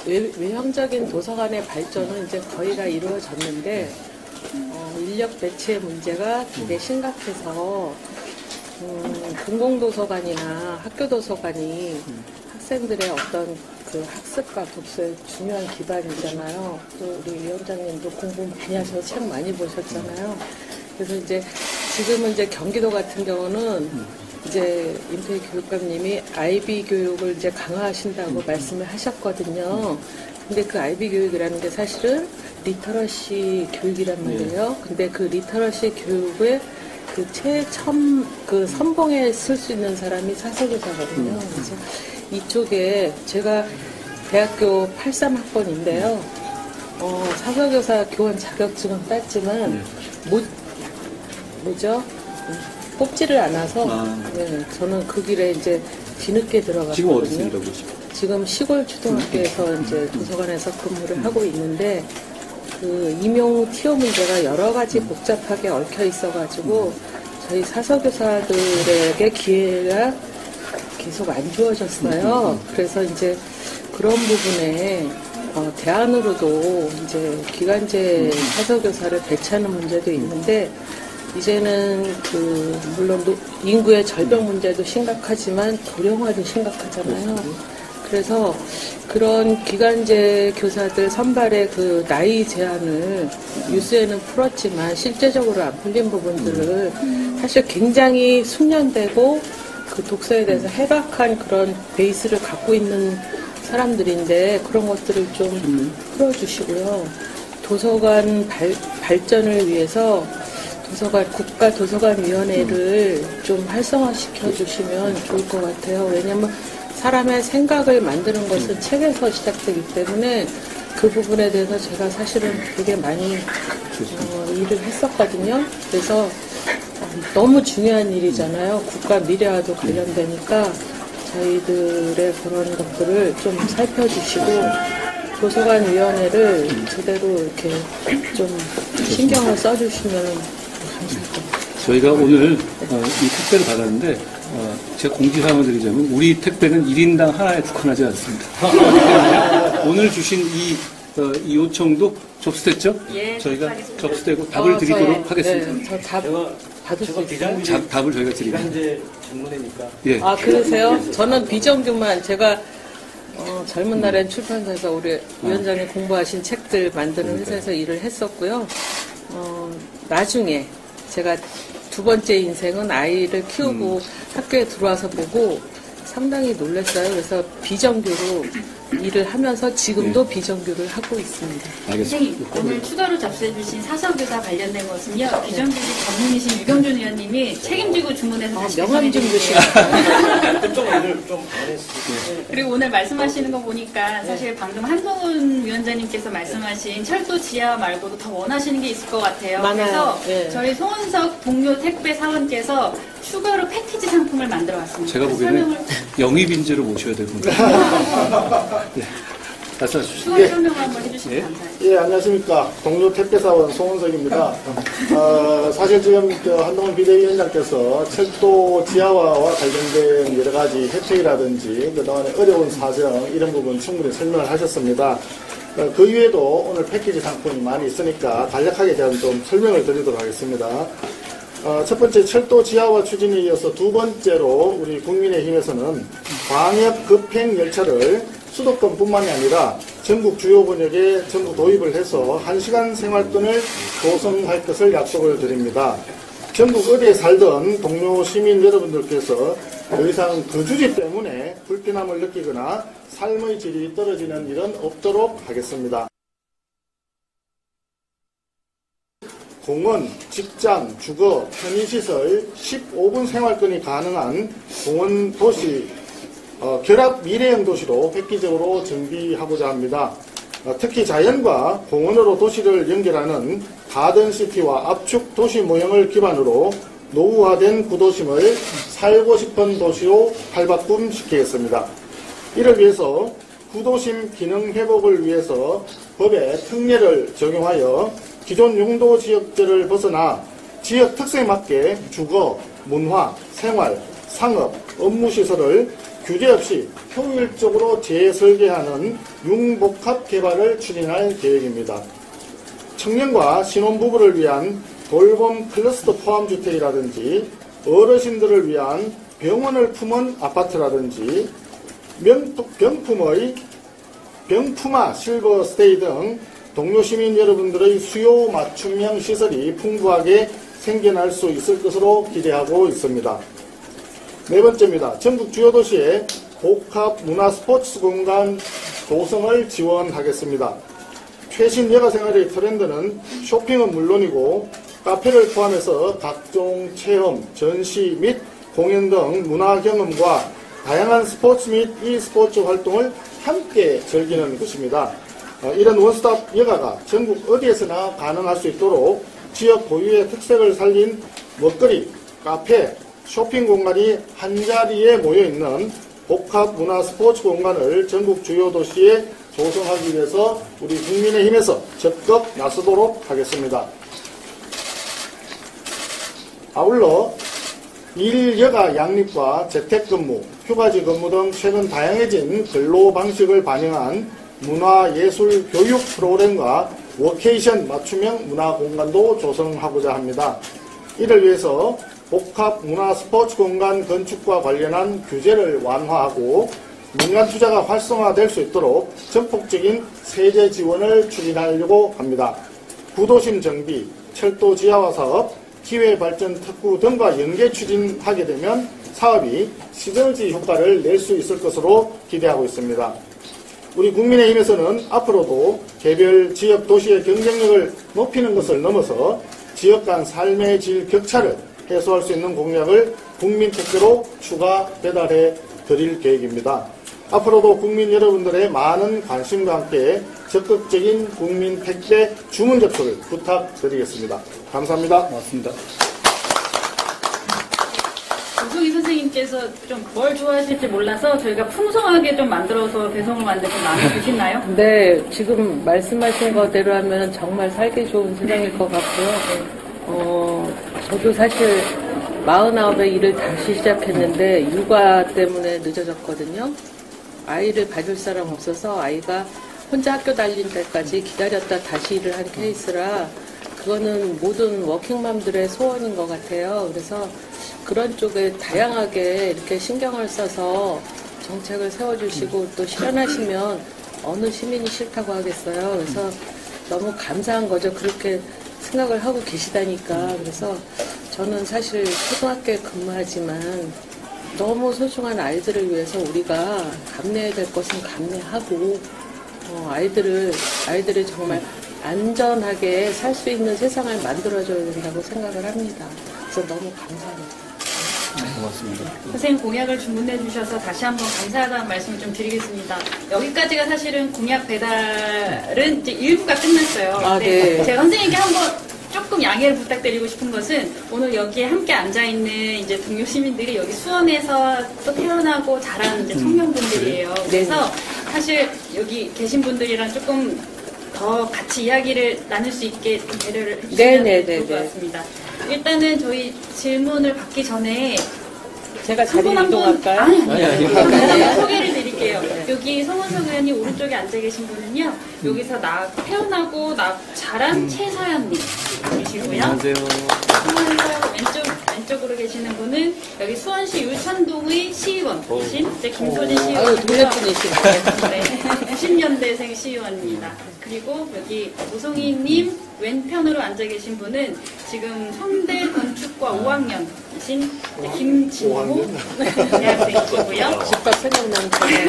외형적인 도서관의 발전은 이제 거의 다 이루어졌는데, 인력 배치의 문제가 되게 심각해서, 공공도서관이나 학교도서관이 학생들의 어떤 그 학습과 독서의 중요한 기반이잖아요. 또 우리 위원장님도 공부 많이 하셔서 책 많이 보셨잖아요. 그래서 이제 지금은 이제 경기도 같은 경우는 이제 임태희 교육감님이 IB 교육을 이제 강화하신다고 말씀을 하셨거든요. 근데 그 IB 교육이라는 게 사실은 리터러시 교육이란 말이에요. 근데 그 리터러시 교육을 그 그 선봉에 쓸 수 있는 사람이 사서교사거든요. 그래서 이쪽에 제가 대학교 83학번인데요. 사서교사 교원 자격증은 땄지만 뽑지를 않아서 네, 저는 그 길에 이제 뒤늦게 들어갔거든요. 지금 어디서 지금 시골 초등학교에서 이제 도서관에서 근무를 하고 있는데 그 임용 TO 문제가 여러 가지 복잡하게 얽혀 있어가지고 저희 사서교사들에게 기회가 계속 안 주어졌어요. 그래서 이제 그런 부분에 대안으로도 이제 기간제 사서교사를 배치하는 문제도 있는데 이제는 물론 인구의 절벽 문제도 심각하지만 도령화도 심각하잖아요. 그래서 그런 기간제 교사들 선발의 그 나이 제한을 뉴스에는 풀었지만 실제적으로 안 풀린 부분들을 사실 굉장히 숙련되고 그 독서에 대해서 해박한 그런 베이스를 갖고 있는 사람들인데 그런 것들을 좀 풀어주시고요. 도서관 발전을 위해서 국가도서관위원회를 좀 활성화시켜 주시면 좋을 것 같아요. 왜냐하면 사람의 생각을 만드는 것은 책에서 시작되기 때문에 그 부분에 대해서 제가 사실은 되게 많이 일을 했었거든요. 그래서 너무 중요한 일이잖아요. 국가 미래와도 관련되니까 저희들의 그런 것들을 좀 살펴주시고 도서관위원회를 제대로 이렇게 좀 신경을 써주시면 감사할 것 같아요. 저희가 오늘 이 택배를 받았는데 제가 공지사항을 드리자면 우리 택배는 1인당 하나에 국한하지 않습니다. 오늘 주신 이 요청도 접수됐죠? 예, 저희가 접수되고 답을 드리도록 하겠습니다. 네, 저 답 받을 수 있어요. 답을 저희가 드립니다. 기간제 전문회니까. 예. 아, 그러세요? 저는 비정규만 제가 젊은 날엔 출판사에서 우리 위원장님 공부하신 책들 만드는 회사에서 일을 했었고요. 나중에 제가 두 번째 인생은 아이를 키우고 학교에 들어와서 보고 상당히 놀랐어요. 그래서 비정규로 일을 하면서 지금도 비정규를 하고 있습니다. 선생님, 오늘 추가로 접수해주신 사서교사 관련된 것은요, 비정규직 전문이신 유경준 의원님이 책임지고 주문해서 다시 명함 좀 배송해드릴게요. 좀 그리고 오늘 말씀하시는 거 보니까 사실 방금 한동훈 위원장님께서 말씀하신 철도 지하 말고도 더 원하시는 게 있을 것 같아요. 많아요. 그래서 예. 저희 송은석 동료 택배 사원께서 추가로 패키지 상품을 만들어 왔습니다. 제가 보기에는 영입인재로 모셔야 될 것 같아요. 네. 말씀하십시오. 추가 설명을 한번 해주시면 감사해요. 예, 안녕하십니까. 동료 택배사원 송은석입니다. 사실 지금 한동훈 비대위원장께서 철도 지하화와 관련된 여러 가지 혜택이라든지 그동안의 어려운 사정 이런 부분 충분히 설명을 하셨습니다. 그 이외에도 오늘 패키지 상품이 많이 있으니까 간략하게 제가 좀 설명을 드리도록 하겠습니다. 첫 번째 철도 지하화 추진에 이어서 두 번째로 우리 국민의힘에서는 광역 급행 열차를 수도권뿐만이 아니라 전국 주요 권역에 전부 도입을 해서 1시간 생활권을 조성할 것을 약속을 드립니다. 전국 어디에 살던 동료 시민 여러분들께서 더 이상 거주지 때문에 불편함을 느끼거나 삶의 질이 떨어지는 일은 없도록 하겠습니다. 공원, 직장, 주거, 편의시설 15분 생활권이 가능한 공원 도시 결합 미래형 도시로 획기적으로 정비하고자 합니다. 특히 자연과 공원으로 도시를 연결하는 가든시티와 압축 도시 모형을 기반으로 노후화된 구도심을 살고 싶은 도시로 탈바꿈시키겠습니다. 이를 위해서 구도심 기능 회복을 위해서 법에 특례를 적용하여 기존 용도 지역제를 벗어나 지역 특성에 맞게 주거, 문화, 생활, 상업, 업무시설을 규제 없이 효율적으로 재설계하는 융복합 개발을 추진할 계획입니다. 청년과 신혼부부를 위한 돌봄 클러스터 포함주택이라든지 어르신들을 위한 병원을 품은 아파트라든지 병품화 실버스테이 등 동료 시민 여러분들의 수요 맞춤형 시설이 풍부하게 생겨날 수 있을 것으로 기대하고 있습니다. 네 번째입니다. 전국 주요 도시에 복합 문화 스포츠 공간 조성을 지원하겠습니다. 최신 여가생활의 트렌드는 쇼핑은 물론이고 카페를 포함해서 각종 체험, 전시 및 공연 등 문화 경험과 다양한 스포츠 및 e스포츠 활동을 함께 즐기는 것입니다. 이런 원스톱 여가가 전국 어디에서나 가능할 수 있도록 지역 고유의 특색을 살린 먹거리, 카페, 쇼핑 공간이 한자리에 모여있는 복합 문화 스포츠 공간을 전국 주요 도시에 조성하기 위해서 우리 국민의힘에서 적극 나서도록 하겠습니다. 아울러 일여가 양립과 재택근무, 휴가지 근무 등 최근 다양해진 근로 방식을 반영한 문화예술 교육 프로그램과 워케이션 맞춤형 문화 공간도 조성하고자 합니다. 이를 위해서 복합 문화 스포츠 공간 건축과 관련한 규제를 완화하고 민간 투자가 활성화될 수 있도록 전폭적인 세제 지원을 추진하려고 합니다. 구도심 정비, 철도 지하화 사업, 기회발전 특구 등과 연계 추진하게 되면 사업이 시너지 효과를 낼 수 있을 것으로 기대하고 있습니다. 우리 국민의힘에서는 앞으로도 개별 지역 도시의 경쟁력을 높이는 것을 넘어서 지역 간 삶의 질 격차를 해소할 수 있는 공약을 국민 택배로 추가 배달해 드릴 계획입니다. 앞으로도 국민 여러분들의 많은 관심과 함께 적극적인 국민 택배 주문 접수를 부탁드리겠습니다. 감사합니다. 고맙습니다. 우승희 선생님께서 좀 뭘 좋아하실지 몰라서 저희가 풍성하게 좀 만들어서 배송을 만들고 나눠주시나요? 네, 지금 말씀하신 거대로 하면 정말 살기 좋은 세상일 것 같고요. 저도 사실 49에 일을 다시 시작했는데 육아 때문에 늦어졌거든요. 아이를 봐줄 사람 없어서 아이가 혼자 학교 다닐 때까지 기다렸다 다시 일을 한 케이스라 그거는 모든 워킹맘들의 소원인 것 같아요. 그래서 그런 쪽에 다양하게 이렇게 신경을 써서 정책을 세워주시고 또 실현하시면 어느 시민이 싫다고 하겠어요. 그래서 너무 감사한 거죠. 그렇게 생각을 하고 계시다니까. 그래서 저는 사실 초등학교에 근무하지만 너무 소중한 아이들을 위해서 우리가 감내해야 될 것은 감내하고 아이들이 정말 안전하게 살 수 있는 세상을 만들어줘야 된다고 생각을 합니다. 그래서 너무 감사합니다. 고맙습니다. 선생님 공약을 주문해 주셔서 다시 한번 감사하다는 말씀을 좀 드리겠습니다. 여기까지가 사실은 공약 배달은 이제 일부가 끝났어요. 네. 제가 선생님께 한번 조금 양해를 부탁드리고 싶은 것은 오늘 여기에 함께 앉아있는 이제 동료 시민들이 여기 수원에서 또 태어나고 자란 이제 청년분들이에요. 그래서 사실 여기 계신 분들이랑 조금 더 같이 이야기를 나눌 수 있게 좀 배려를 해주시면 좋을 것 같습니다. 일단은 저희 질문을 받기 전에 제가 자리 이동할까요? 아니. 소개를 드릴게요. 여기 송은석 의원님 오른쪽에 앉아 계신 분은요. 여기서 태어나고 자란 최서연님이시고요. 안녕하세요. 왼쪽으로 계시는 분은 여기 수원시 율천동의 시의원이신 이제 김소진 아유, 시의원이고요. 동네분이시네. 네, 90년대생 시의원입니다. 그리고 여기 오송이님 왼편으로 앉아 계신 분은 지금 성대 건축과 5학년이신 김진호 대학생이시고요. 집밥 생각나는 거예요.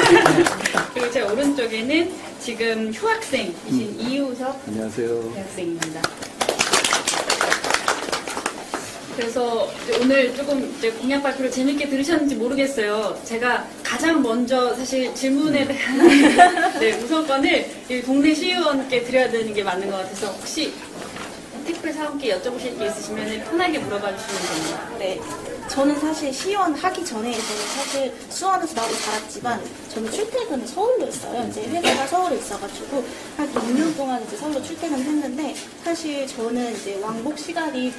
그리고 제 오른쪽에는 지금 휴학생이신 이우석 안녕하세요. 대학생입니다. 그래서 이제 오늘 조금 이제 공약 발표를 재밌게 들으셨는지 모르겠어요. 제가 가장 먼저 사실 질문에 대한 우선권을 이 동네 시의원께 드려야 되는 게 맞는 것 같아서 혹시 택배 사원께 여쭤보실 게 있으시면 편하게 물어봐 주시면 됩니다. 네. 저는 사실 시의원 하기 전에 저는 사실 수원에서 나고 자랐지만 저는 출퇴근을 서울로 했어요. 이제 회사가 서울에 있어가지고 한 6년 동안 이제 서울로 출퇴근을 했는데 사실 저는 이제 왕복 시간이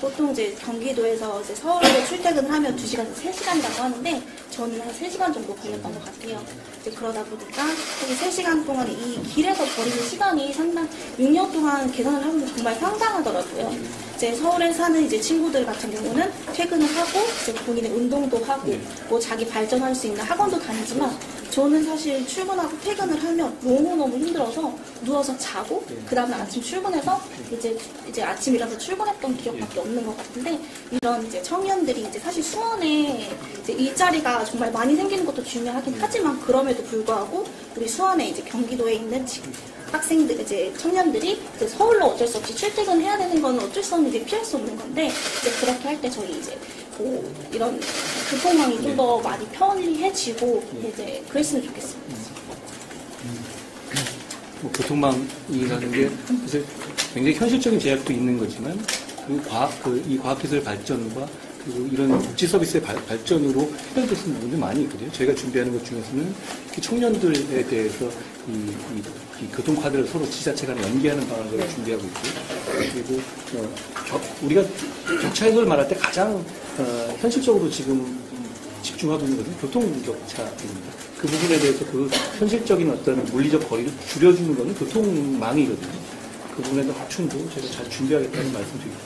보통 이제 경기도에서 이제 서울로 출퇴근을 하면 2시간에서 3시간이라고 하는데 저는 한 3시간 정도 걸렸던 것 같아요. 이제 그러다 보니까 이 3시간 동안 이 길에서 버리는 시간이 상당 6년 동안 계산을 하면 정말 상당하더라고요. 이제 서울에 사는 이제 친구들 같은 경우는 퇴근을 하고 이제 본인의 운동도 하고 뭐 자기 발전할 수 있는 학원도 다니지만 저는 사실 출근하고 퇴근을 하면 너무너무 힘들어서 누워서 자고 그 다음에 아침 출근해서 이제 아침 일어나서 출근했던 기억밖에 없는 것 같은데 이런 이제 청년들이 이제 사실 수원에 이제 일자리가 정말 많이 생기는 것도 중요하긴 하지만 그럼에도 불구하고 우리 수원에 이제 경기도에 있는 학생들, 이제 청년들이 이제 서울로 어쩔 수 없이 출퇴근해야 되는 건 어쩔 수 없는 게 피할 수 없는 건데 이제 그렇게 할 때 저희 이제 이런 교통망이 좀 더 많이 편리해지고 이제 그랬으면 좋겠습니다. 교통망이라는 게 사실 굉장히 현실적인 제약도 있는 거지만 이 과학기술 발전과 그리고 이런 복지 서비스의 발전으로 해결되는 부분이 많이 있거든요. 저희가 준비하는 것 중에서는 특히 청년들에 대해서 이 교통카드를 서로 지자체 간에 연계하는 방안을 준비하고 있고요. 그리고 우리가 격차 해소를 말할 때 가장 현실적으로 지금 집중하고 있는 것은 교통격차입니다. 그 부분에 대해서 그 현실적인 어떤 물리적 거리를 줄여주는 것은 교통망이거든요. 그 부분에 대한 확충도 저희가 잘 준비하겠다는 말씀드립니다.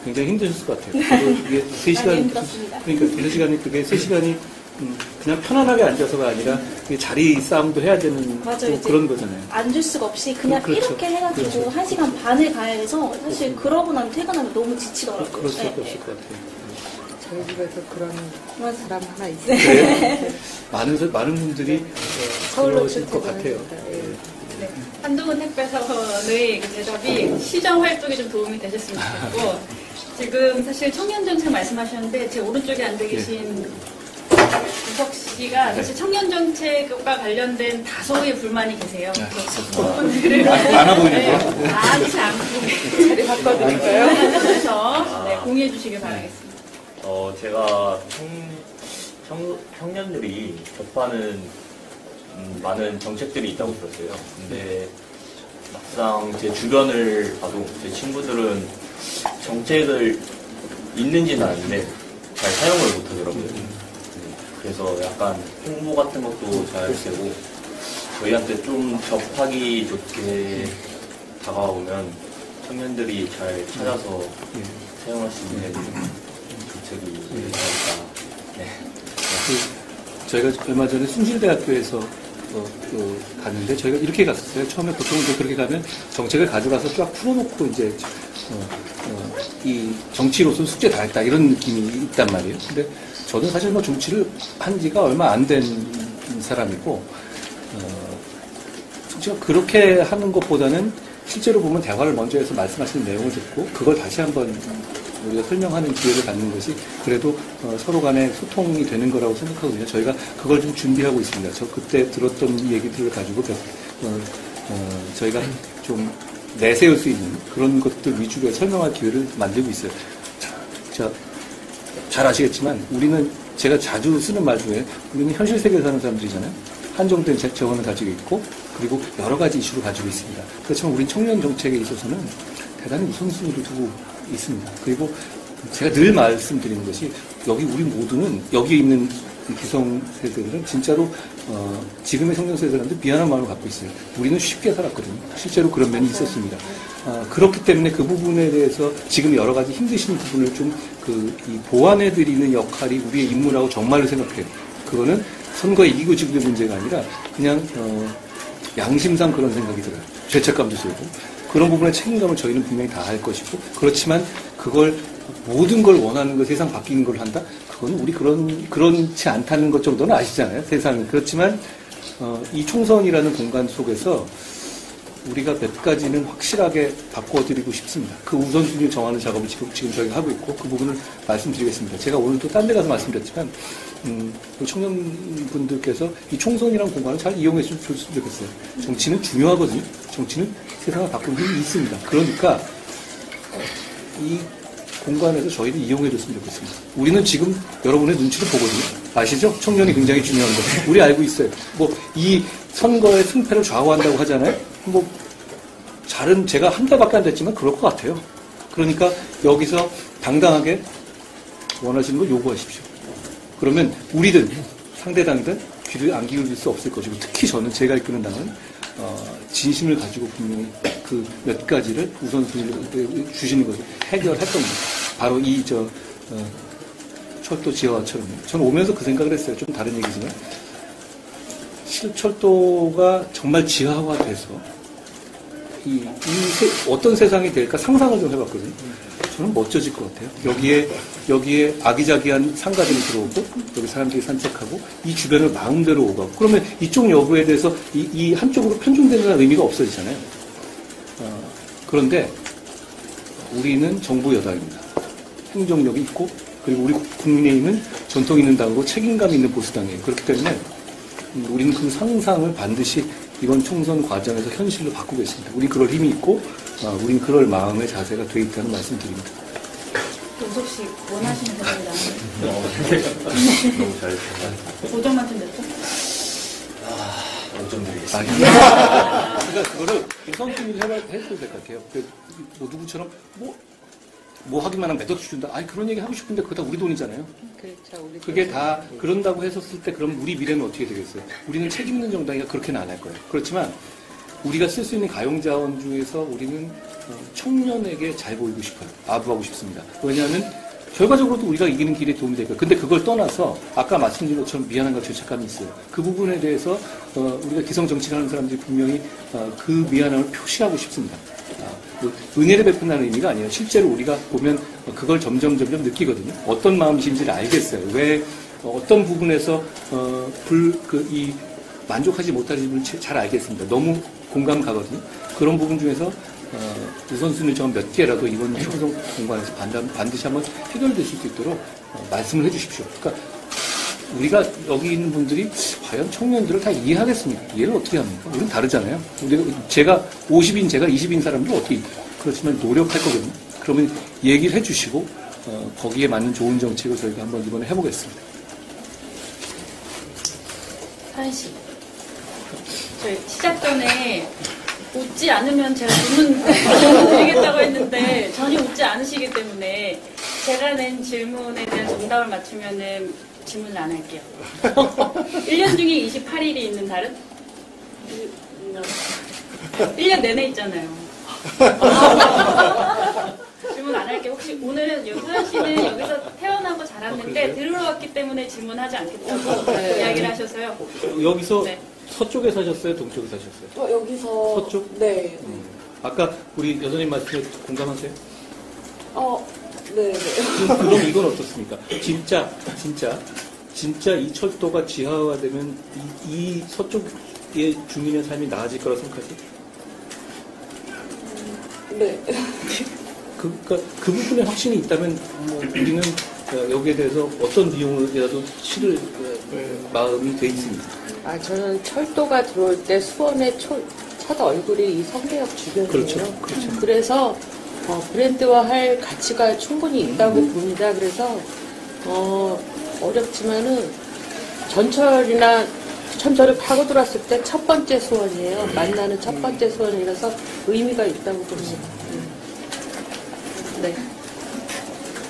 굉장히 힘드셨을 것 같아요. 그게 3시간, 그러니까 3시간이 그게 3시간이 그냥 편안하게 앉아서가 아니라 자리 싸움도 해야 되는 맞아요, 또 이제 그런 거잖아요. 앉을 수가 없이 그냥 그렇죠. 이렇게 해가지고 그렇죠. 1시간 반을 가야 돼서 사실 그러고 나면 퇴근하면 너무 지치더라고요. 그럴 수밖에 네, 없을 것 같아요. 저희 집에서 그런 맞아요. 사람 하나 있어요. 그래요? 많은 분들이 서울로 그러실 것 같아요. 네. 한동훈 택배사원의 그 대답이 시정 활동에 좀 도움이 되셨으면 좋겠고, 지금 사실 청년정책 말씀하셨는데, 제 오른쪽에 앉아 계신 우석 씨가 사실 청년정책과 관련된 다소의 불만이 계세요. 그 부분들을 많아 보이는데요? 많지 않고 자리 바꿔드릴까요? 그래서 네, 공유해 주시길 바라겠습니다. 제가 청년들이 접하는 많은 정책들이 있다고 들었어요. 근데 막상 제 주변을 봐도 제 친구들은 정책을 있는지는 아는데 잘 사용을 못하더라고요. 그래서 약간 홍보 같은 것도 잘 되고 저희한테 좀 접하기 좋게 다가오면 청년들이 잘 찾아서 사용할 수 있는 정책이 있을까. 네. 저희가 얼마 전에 숭실대학교에서 갔는데 저희가 이렇게 갔었어요. 처음에 보통 이제 그렇게 가면 정책을 가져가서 쫙 풀어놓고 이제 이 정치로서 숙제 다 했다 이런 느낌이 있단 말이에요. 근데 저는 사실 뭐 정치를 한 지가 얼마 안 된 사람이고 정치가 그렇게 하는 것보다는 실제로 보면 대화를 먼저 해서 말씀하시는 내용을 듣고 그걸 다시 한번 우리가 설명하는 기회를 갖는 것이 그래도 서로 간에 소통이 되는 거라고 생각하거든요. 저희가 그걸 좀 준비하고 있습니다. 저 그때 들었던 얘기들을 가지고 저희가 좀 내세울 수 있는 그런 것들 위주로 설명할 기회를 만들고 있어요. 잘 아시겠지만 우리는 제가 자주 쓰는 말 중에 우리는 현실 세계에 사는 사람들이잖아요. 한정된 정원을 가지고 있고 그리고 여러 가지 이슈를 가지고 있습니다. 그렇지만 우린 청년 정책에 있어서는 대단히 우선순위를 두고 있습니다. 그리고 제가 늘 말씀드리는 것이 여기 우리 모두는 여기 있는 기성세대들은 진짜로 지금의 청년세대들한테 미안한 마음을 갖고 있어요. 우리는 쉽게 살았거든요. 실제로 그런 면이 있었습니다. 그렇기 때문에 그 부분에 대해서 지금 여러 가지 힘드신 부분을 좀 이 보완해드리는 역할이 우리의 임무라고 정말로 생각해요. 그거는 선거에 이기고 지고의 문제가 아니라 그냥 양심상 그런 생각이 들어요. 죄책감도 들고 그런 부분의 책임감을 저희는 분명히 다 할 것이고 그렇지만 그걸 모든 걸 원하는 거 세상 바뀌는 걸 한다? 그건 우리 그렇지 않다는 것 정도는 아시잖아요. 세상이. 그렇지만 이 총선이라는 공간 속에서 우리가 몇 가지는 확실하게 바꿔드리고 싶습니다. 그 우선순위를 정하는 작업을 지금 저희가 하고 있고 그 부분을 말씀드리겠습니다. 제가 오늘 또 딴 데 가서 말씀드렸지만 청년분들께서 이 총선이라는 공간을 잘 이용해 줬으면 좋겠어요. 정치는 중요하거든요. 정치는 세상을 바꾸는 힘이 있습니다. 그러니까 이 공간에서 저희는 이용해 줬으면 좋겠습니다. 우리는 지금 여러분의 눈치를 보거든요. 아시죠? 청년이 굉장히 중요한 거. 우리 알고 있어요. 뭐 이 선거의 승패를 좌우한다고 하잖아요. 뭐 잘은 제가 한 달밖에 안 됐지만 그럴 것 같아요. 그러니까 여기서 당당하게 원하시는 걸 요구하십시오. 그러면 우리든 상대당이든 귀를 안 기울일 수 없을 것이고 특히 저는 제가 이끄는 당은 진심을 가지고 분명히 그 몇 가지를 우선순위를 주시는 것을 해결할 겁니다. 바로 이 철도 지하화처럼. 저는 오면서 그 생각을 했어요. 좀 다른 얘기지만 실철도가 정말 지하화돼서 어떤 세상이 될까 상상을 좀 해봤거든요. 저는 멋져질 것 같아요. 여기에 아기자기한 상가들이 들어오고 여기 사람들이 산책하고 이 주변을 마음대로 오가고 그러면 이쪽 여부에 대해서 이 한쪽으로 편중되는 의미가 없어지잖아요. 그런데 우리는 정부 여당입니다. 행정력이 있고 그리고 우리 국민의힘은 전통 있는 당으로 책임감 있는 보수당이에요. 그렇기 때문에 우리는 그 상상을 반드시 이번 총선 과정에서 현실로 바꾸고 있습니다. 우리 그럴 힘이 있고 우린 그럴 마음의 자세가 돼 있다는 말씀드립니다. 우석 씨 원하시는 대답이 나오네요. 너무 잘했어요. 5점 만점 몇 점? 5점 드리겠습니다. 그러니까 그거를 우선순위를 해도 될 것 같아요. 뭐 누구처럼 뭐 하기만 하면 몇 억씩 준다. 아니 그런 얘기 하고 싶은데 그거 다 우리 돈이잖아요. 그렇죠. 그게 다 그런다고 했었을 때 그럼 우리 미래는 어떻게 되겠어요? 우리는 책임 있는 정당이가 그렇게는 안 할 거예요. 그렇지만 우리가 쓸 수 있는 가용자원 중에서 우리는 청년에게 잘 보이고 싶어요. 아부하고 싶습니다. 왜냐하면 결과적으로도 우리가 이기는 길에 도움이 될 거예요. 근데 그걸 떠나서 아까 말씀드린 것처럼 미안함과 죄책감이 있어요. 그 부분에 대해서 우리가 기성 정치를 하는 사람들이 분명히 그 미안함을 표시하고 싶습니다. 은혜를 베푼다는 의미가 아니에요. 실제로 우리가 보면 그걸 점점 느끼거든요. 어떤 마음이신지를 알겠어요. 왜 어떤 부분에서 만족하지 못하는 부분을 잘 알겠습니다. 너무 공감 가거든요. 그런 부분 중에서 우선순위 좀 몇 개라도 이번 총선 공관에서 반드시 한번 해결되실 수 있도록 말씀을 해주십시오. 그러니까 우리가 여기 있는 분들이 과연 청년들을 다 이해하겠습니까? 이해를 어떻게 합니까? 우리는 다르잖아요. 제가 50인, 제가 20인 사람도 어떻게, 그렇지만 노력할 거거든요. 그러면 얘기를 해주시고, 거기에 맞는 좋은 정책을 저희가 한번 이번에 해보겠습니다. 사연 씨, 저희 시작 전에 웃지 않으면 제가 질문 드리겠다고 했는데 전혀 웃지 않으시기 때문에 제가 낸 질문에 대한 정답을 맞추면은 질문을 안 할게요. 1년 중에 28일이 있는 달은? 1년 내내 있잖아요. 질문 안 할게요. 혹시 오늘은 윤소연 씨는 여기서 태어나고 자랐는데 들으러 왔기 때문에 질문하지 않겠다고 이야기를 하셔서요. 여기서 네. 서쪽에 사셨어요? 동쪽에 사셨어요? 여기서. 서쪽? 네. 아까 우리 여전님 말씀에 공감하세요? 네. 그럼 이건 어떻습니까? 진짜 이 철도가 지하화되면 이 서쪽의 주민의 삶이 나아질 거라 생각하세요? 네. 그 부분에 확신이 있다면 우리는 여기에 대해서 어떤 비용이라도 치를 마음이 돼 있습니다. 저는 철도가 들어올 때 수원의 첫 얼굴이 이 성대역 주변이에요. 그렇죠. 그래서 브랜드화할 가치가 충분히 있다고 봅니다. 그래서 어렵지만은 전철을 파고 들어왔을 때 첫 번째 소원이에요. 만나는 첫 번째 소원이라서 의미가 있다고 봅니다. 네.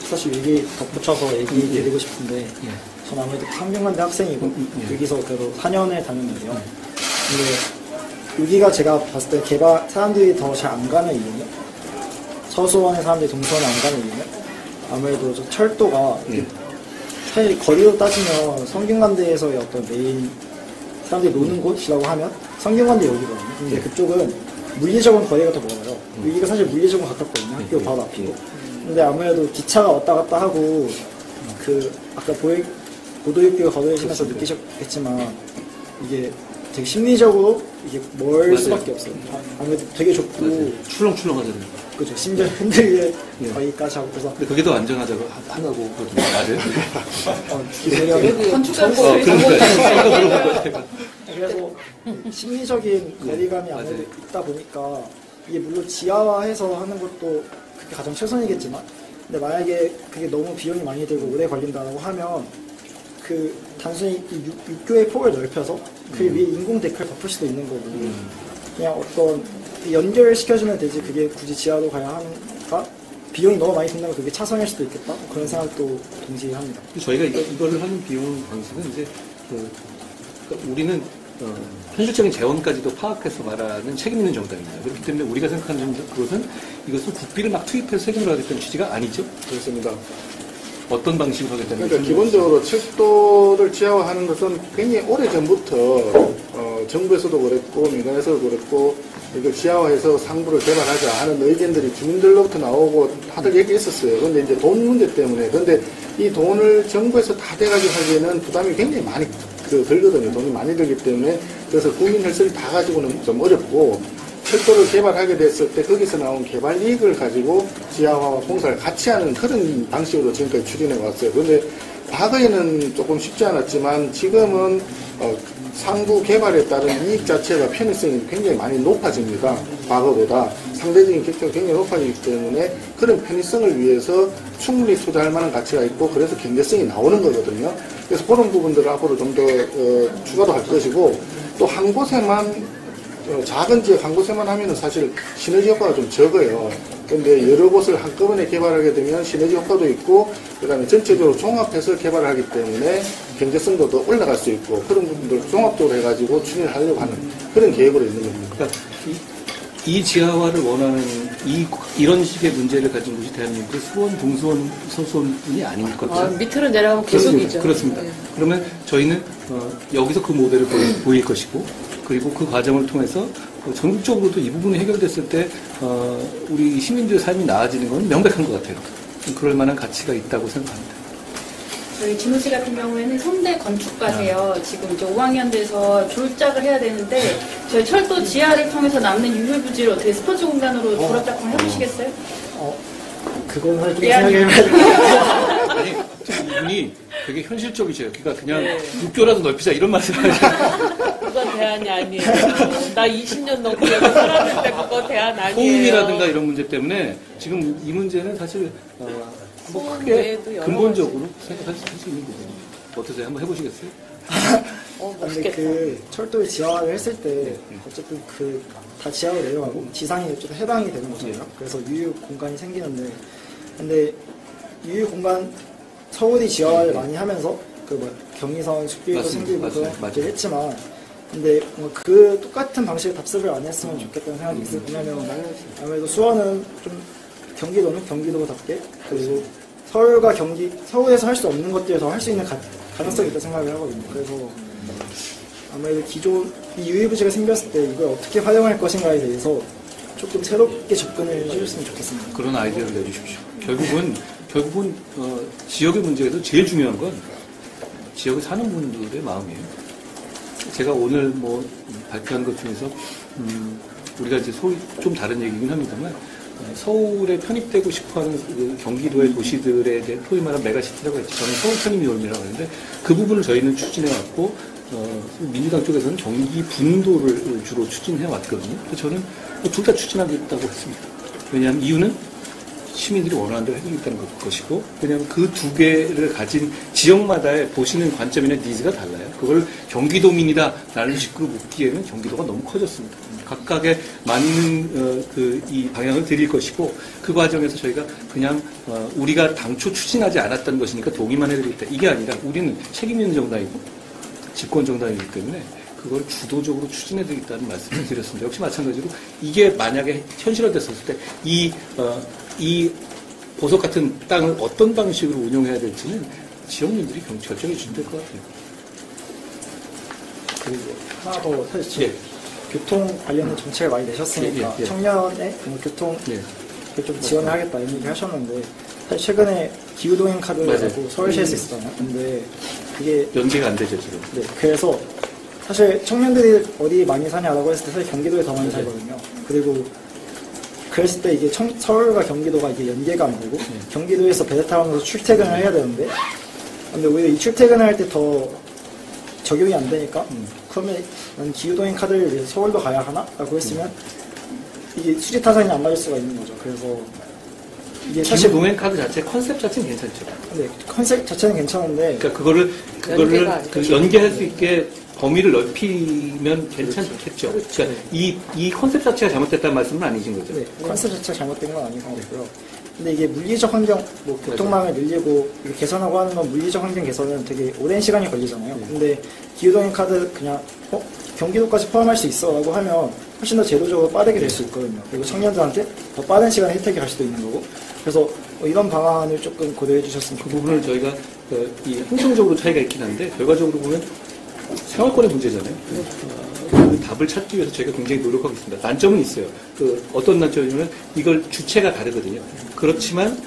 사실 여기 덧붙여서 얘기드리고 싶은데 저는 아무래도 상경관대 학생이고 여기서 그래도 4년을 다녔는데요. 근데 여기가 제가 봤을 때 사람들이 더 잘 안 가는 이유는 서수원의 사람들이 동수원에 안 가는 이유는 아무래도 저 철도가 사실 거리로 따지면 성균관대에서의 어떤 메인 사람들이 노는 곳이라고 하면 성균관대 여기거든요. 근데 그쪽은 물리적으로 거리가 더 멀어요. 여기가 사실 물리적으로 가깝거든요. 학교 바로 앞이고. 근데 아무래도 기차가 왔다 갔다 하고 아까 고도육교를 걸으시면서 느끼셨겠지만 이게 되게 심리적으로 이게 멀 맞아요. 수밖에 없어요. 아무래도 되게 좁고 맞아요. 출렁출렁하잖아요. 그죠. 심지어 핸들 위에 거기까지 하고 그래서 근데 그게 더 안전하다고 하고 그러거든요. 맞아요. 그래서 심리적인 거리감이 아무래도 있다 보니까 이게 물론 지하화해서 하는 것도 그게 가장 최선이겠지만 근데 만약에 그게 너무 비용이 많이 들고 오래 걸린다고 하면 단순히 이 육교의 폭을 넓혀서 그 위에 인공 데크를 덮을 수도 있는 거고 그냥 어떤 연결시켜주면 되지 그게 굳이 지하로 가야 하는가? 비용이 너무 많이 든다면 그게 차선일 수도 있겠다? 그런 생각도 동시에 합니다. 저희가 이거를 하는 비용 방식은 이제 우리는 현실적인 재원까지도 파악해서 말하는 책임 있는 정당입니다. 그렇기 때문에 우리가 생각하는 그것은 이것은 국비를 막 투입해서 세금을 하겠다는 취지가 아니죠. 그렇습니다. 어떤 방식으로 하겠다는 그러니까 기본적으로 철도를 지하화하는 것은 굉장히 오래전부터 정부에서도 그랬고 민간에서도 그랬고 이걸 지하화해서 상부를 개발하자 하는 의견들이 주민들로부터 나오고 다들 얘기했었어요. 그런데 이제 돈 문제 때문에 그런데 이 돈을 정부에서 다 대가지고 하기에는 부담이 굉장히 많이 들거든요. 돈이 많이 들기 때문에 그래서 국민 혈세를 다 가지고는 좀 어렵고 철도를 개발하게 됐을 때 거기서 나온 개발 이익을 가지고 지하화와 공사를 같이 하는 그런 방식으로 지금까지 추진해 왔어요. 그런데 과거에는 조금 쉽지 않았지만 지금은 상부 개발에 따른 이익 자체가 편의성이 굉장히 많이 높아집니다. 과거보다 상대적인 격차가 굉장히 높아지기 때문에 그런 편의성을 위해서 충분히 투자할 만한 가치가 있고 그래서 경제성이 나오는 거거든요. 그래서 그런 부분들을 앞으로 좀 더 추가도 할 것이고 또 한 곳에만 작은 지역 한 곳에만 하면은 사실 시너지 효과가 좀 적어요. 근데 여러 곳을 한꺼번에 개발하게 되면 시너지 효과도 있고, 그 다음에 전체적으로 종합해서 개발하기 때문에 경제성도 더 올라갈 수 있고, 그런 부분들 종합적으로 해가지고 추진을 하려고 하는 그런 계획으로 있는 겁니다. 그러니까 이 지하화를 원하는 이런 식의 문제를 가진 곳이 대한민국의 수원, 동수원, 서수원이 아니거든요. 밑으로 내려가면 계속이죠. 그렇습니다. 그러면 저희는 여기서 그 모델을 보일 것이고, 그리고 그 과정을 통해서 전국적으로도 이 부분이 해결됐을 때 우리 시민들의 삶이 나아지는 건 명백한 것 같아요. 그럴 만한 가치가 있다고 생각합니다. 저희 진호 씨 같은 경우에는 성대 건축가세요. 지금 이제 5학년 돼서 졸작을 해야 되는데 저희 철도 지하를 통해서 남는 유휴부지를 어떻게 스포츠 공간으로 졸업 작품 해보시겠어요? 그건 사실 좀 예. 생각해봐야 돼. 아니, 이분이 되게 현실적이세요. 그러니까 그냥 육교라도 넓히자 이런 말씀을 하시죠. 그건 대안이 아니에요. 나 20년 넘게 여기 살았는데 그거 대안 아니에요. 소음이라든가 이런 문제 때문에 지금 이 문제는 사실 뭐 크게 근본적으로 생각할 수 있는 부분이에요. 어떠세요? 한번 해보시겠어요? 근데 그 철도를 지하화를 했을 때 어쨌든 그 다 지하로 내려가고 지상이 어쨌든 해방이 되는 거잖아요. 그래서 유휴 공간이 생기는데, 근데 유휴 공간 서울이 지하화를 많이 하면서 그 뭐 경의선 숲길도 생기고 그런 것들 했지만, 근데 뭔가 그 똑같은 방식의 답습을 안 했으면 좋겠다는 생각이 있어요. 왜냐면 아무래도 수원은 좀 경기도는 경기도답게, 그리고 서울과 서울에서 할 수 없는 것들을 더 할 수 있는 가능성이 있다고 생각을 하거든요. 그래서 아무래도 기존 이 유휴부지가 생겼을 때 이걸 어떻게 활용할 것인가에 대해서 조금 새롭게 접근을 해줬으면 좋겠습니다. 그런 아이디어를 내주십시오. 결국은 지역의 문제에서 제일 중요한 건 지역에 사는 분들의 마음이에요. 제가 오늘 뭐 발표한 것 중에서 우리가 이제 소위 좀 다른 얘기긴 합니다만 서울에 편입되고 싶어하는 그 경기도의 도시들에 대해 소위 말하는 메가시티라고 했죠. 저는 서울 편입요원이라고 하는데 그 부분을 저희는 추진해왔고 민주당 쪽에서는 경기 분도를 주로 추진해왔거든요. 그래서 저는 둘 다 추진하겠다고 했습니다. 왜냐하면 이유는 시민들이 원하는 대로 해주겠다는 것이고, 왜냐하면 그 두 개를 가진 지역마다의 보시는 관점이나 니즈가 달라요. 그걸 경기도민이다 라는 식으로 묻기에는 경기도가 너무 커졌습니다. 각각의 맞는 이 방향을 드릴 것이고, 그 과정에서 저희가 그냥 우리가 당초 추진하지 않았던 것이니까 동의만 해드리겠다, 이게 아니라 우리는 책임 있는 정당이고 집권 정당이기 때문에 그걸 주도적으로 추진해드리겠다는 말씀을 드렸습니다. 역시 마찬가지로 이게 만약에 현실화됐었을 때 이 보석 같은 땅을 어떤 방식으로 운영해야 될지는 지역민들이 결정해 주시면 될 것 같아요. 그리고 하나 더 사실 교통 관련된 정책을 많이 내셨으니까 청년의 교통 좀 지원을 하겠다 이런 얘기 하셨는데, 사실 최근에 기후동행 카드라고 서울시에서 있었잖아요. 근데 그게 연계가 안 되죠 지금. 네, 그래서 사실 청년들이 어디 많이 사냐라고 했을 때 사실 경기도에 더 많이 살거든요. 그리고 그랬을 때 이게 서울과 경기도가 이게 연계가 안 되고 경기도에서 배를 타면서 출퇴근을 해야 되는데, 근데 오히려 이 출퇴근을 할 때 더 적용이 안 되니까 그러면 난 기후동행 카드를 위해서 서울도 가야 하나? 라고 했으면 이게 수지 타산이 안 맞을 수가 있는 거죠. 그래서 이게 사실 기후동행 카드 자체 컨셉 자체는 괜찮죠. 네, 컨셉 자체는 괜찮은데, 그러니까 그거를 연계할 수 있게 범위를 넓히면 괜찮겠죠. 그러니까 이 컨셉 자체가 잘못됐다는 말씀은 아니신 거죠? 네, 컨셉 자체가 잘못된 건 아닌 것 같고요. 근데 이게 물리적 환경, 뭐 교통망을 늘리고 개선하고 하는 건 물리적 환경 개선은 되게 오랜 시간이 걸리잖아요. 근데 기후동행 카드 그냥 경기도까지 포함할 수 있어 라고 하면 훨씬 더 제도적으로 빠르게 될 수 있거든요. 그리고 청년들한테 더 빠른 시간에 혜택이 갈 수도 있는 거고, 그래서 이런 방안을 조금 고려해 주셨으면 좋겠습니다. 그 부분을 저희가 이 행정적으로 차이가 있긴 한데 결과적으로 보면 생활권의 문제잖아요. 그 답을 찾기 위해서 저희가 굉장히 노력하고 있습니다. 난점은 있어요. 어떤 난점이냐면 이걸 주체가 다르거든요. 그렇지만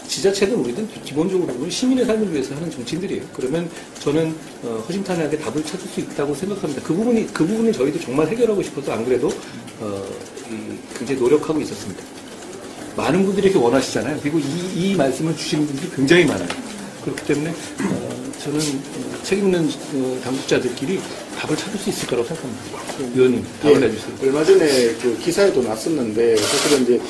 지자체는 우리는 기본적으로 우리 시민의 삶을 위해서 하는 정치인들이에요. 그러면 저는 허심탄회하게 답을 찾을 수 있다고 생각합니다. 그 부분이 저희도 정말 해결하고 싶어서 안 그래도 굉장히 노력하고 있었습니다. 많은 분들이 이렇게 원하시잖아요. 그리고 이 말씀을 주시는 분들이 굉장히 많아요. 그렇기 때문에 저는 책임 있는 당국자들끼리 답을 찾을 수 있을 거라고 생각합니다. 의원님, 답을 해주세요. 얼마 전에 그 기사에도 났었는데, 사실은 이제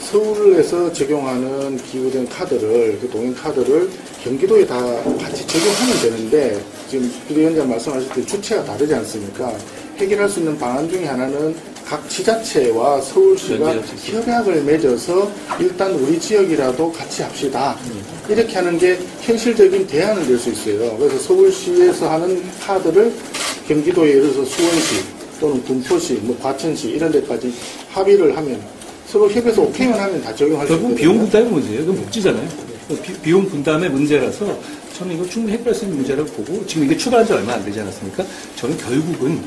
서울에서 적용하는 기후동행 카드를, 그 동행 카드를 경기도에 다 같이 적용하면 되는데, 지금 비대위원장 말씀하실 때 주체가 다르지 않습니까? 해결할 수 있는 방안 중에 하나는 각 지자체와 서울시가 협약을 맺어서 일단 우리 지역이라도 같이 합시다. 이렇게 하는 게 현실적인 대안을 낼 수 있어요. 그래서 서울시에서 하는 카드를 경기도에 예를 들어서 수원시 또는 군포시, 뭐 과천시 이런 데까지 합의를 하면 서로 협의해서 오케이만 하면 다 적용할 수 있거든요. 결국 비용 분담의 문제예요. 그건 복지잖아요. 비용 분담의 문제라서 저는 이거 충분히 해결할 수 있는 문제라고 보고 지금 이게 출발한 지 얼마 안 되지 않았습니까? 저는 결국은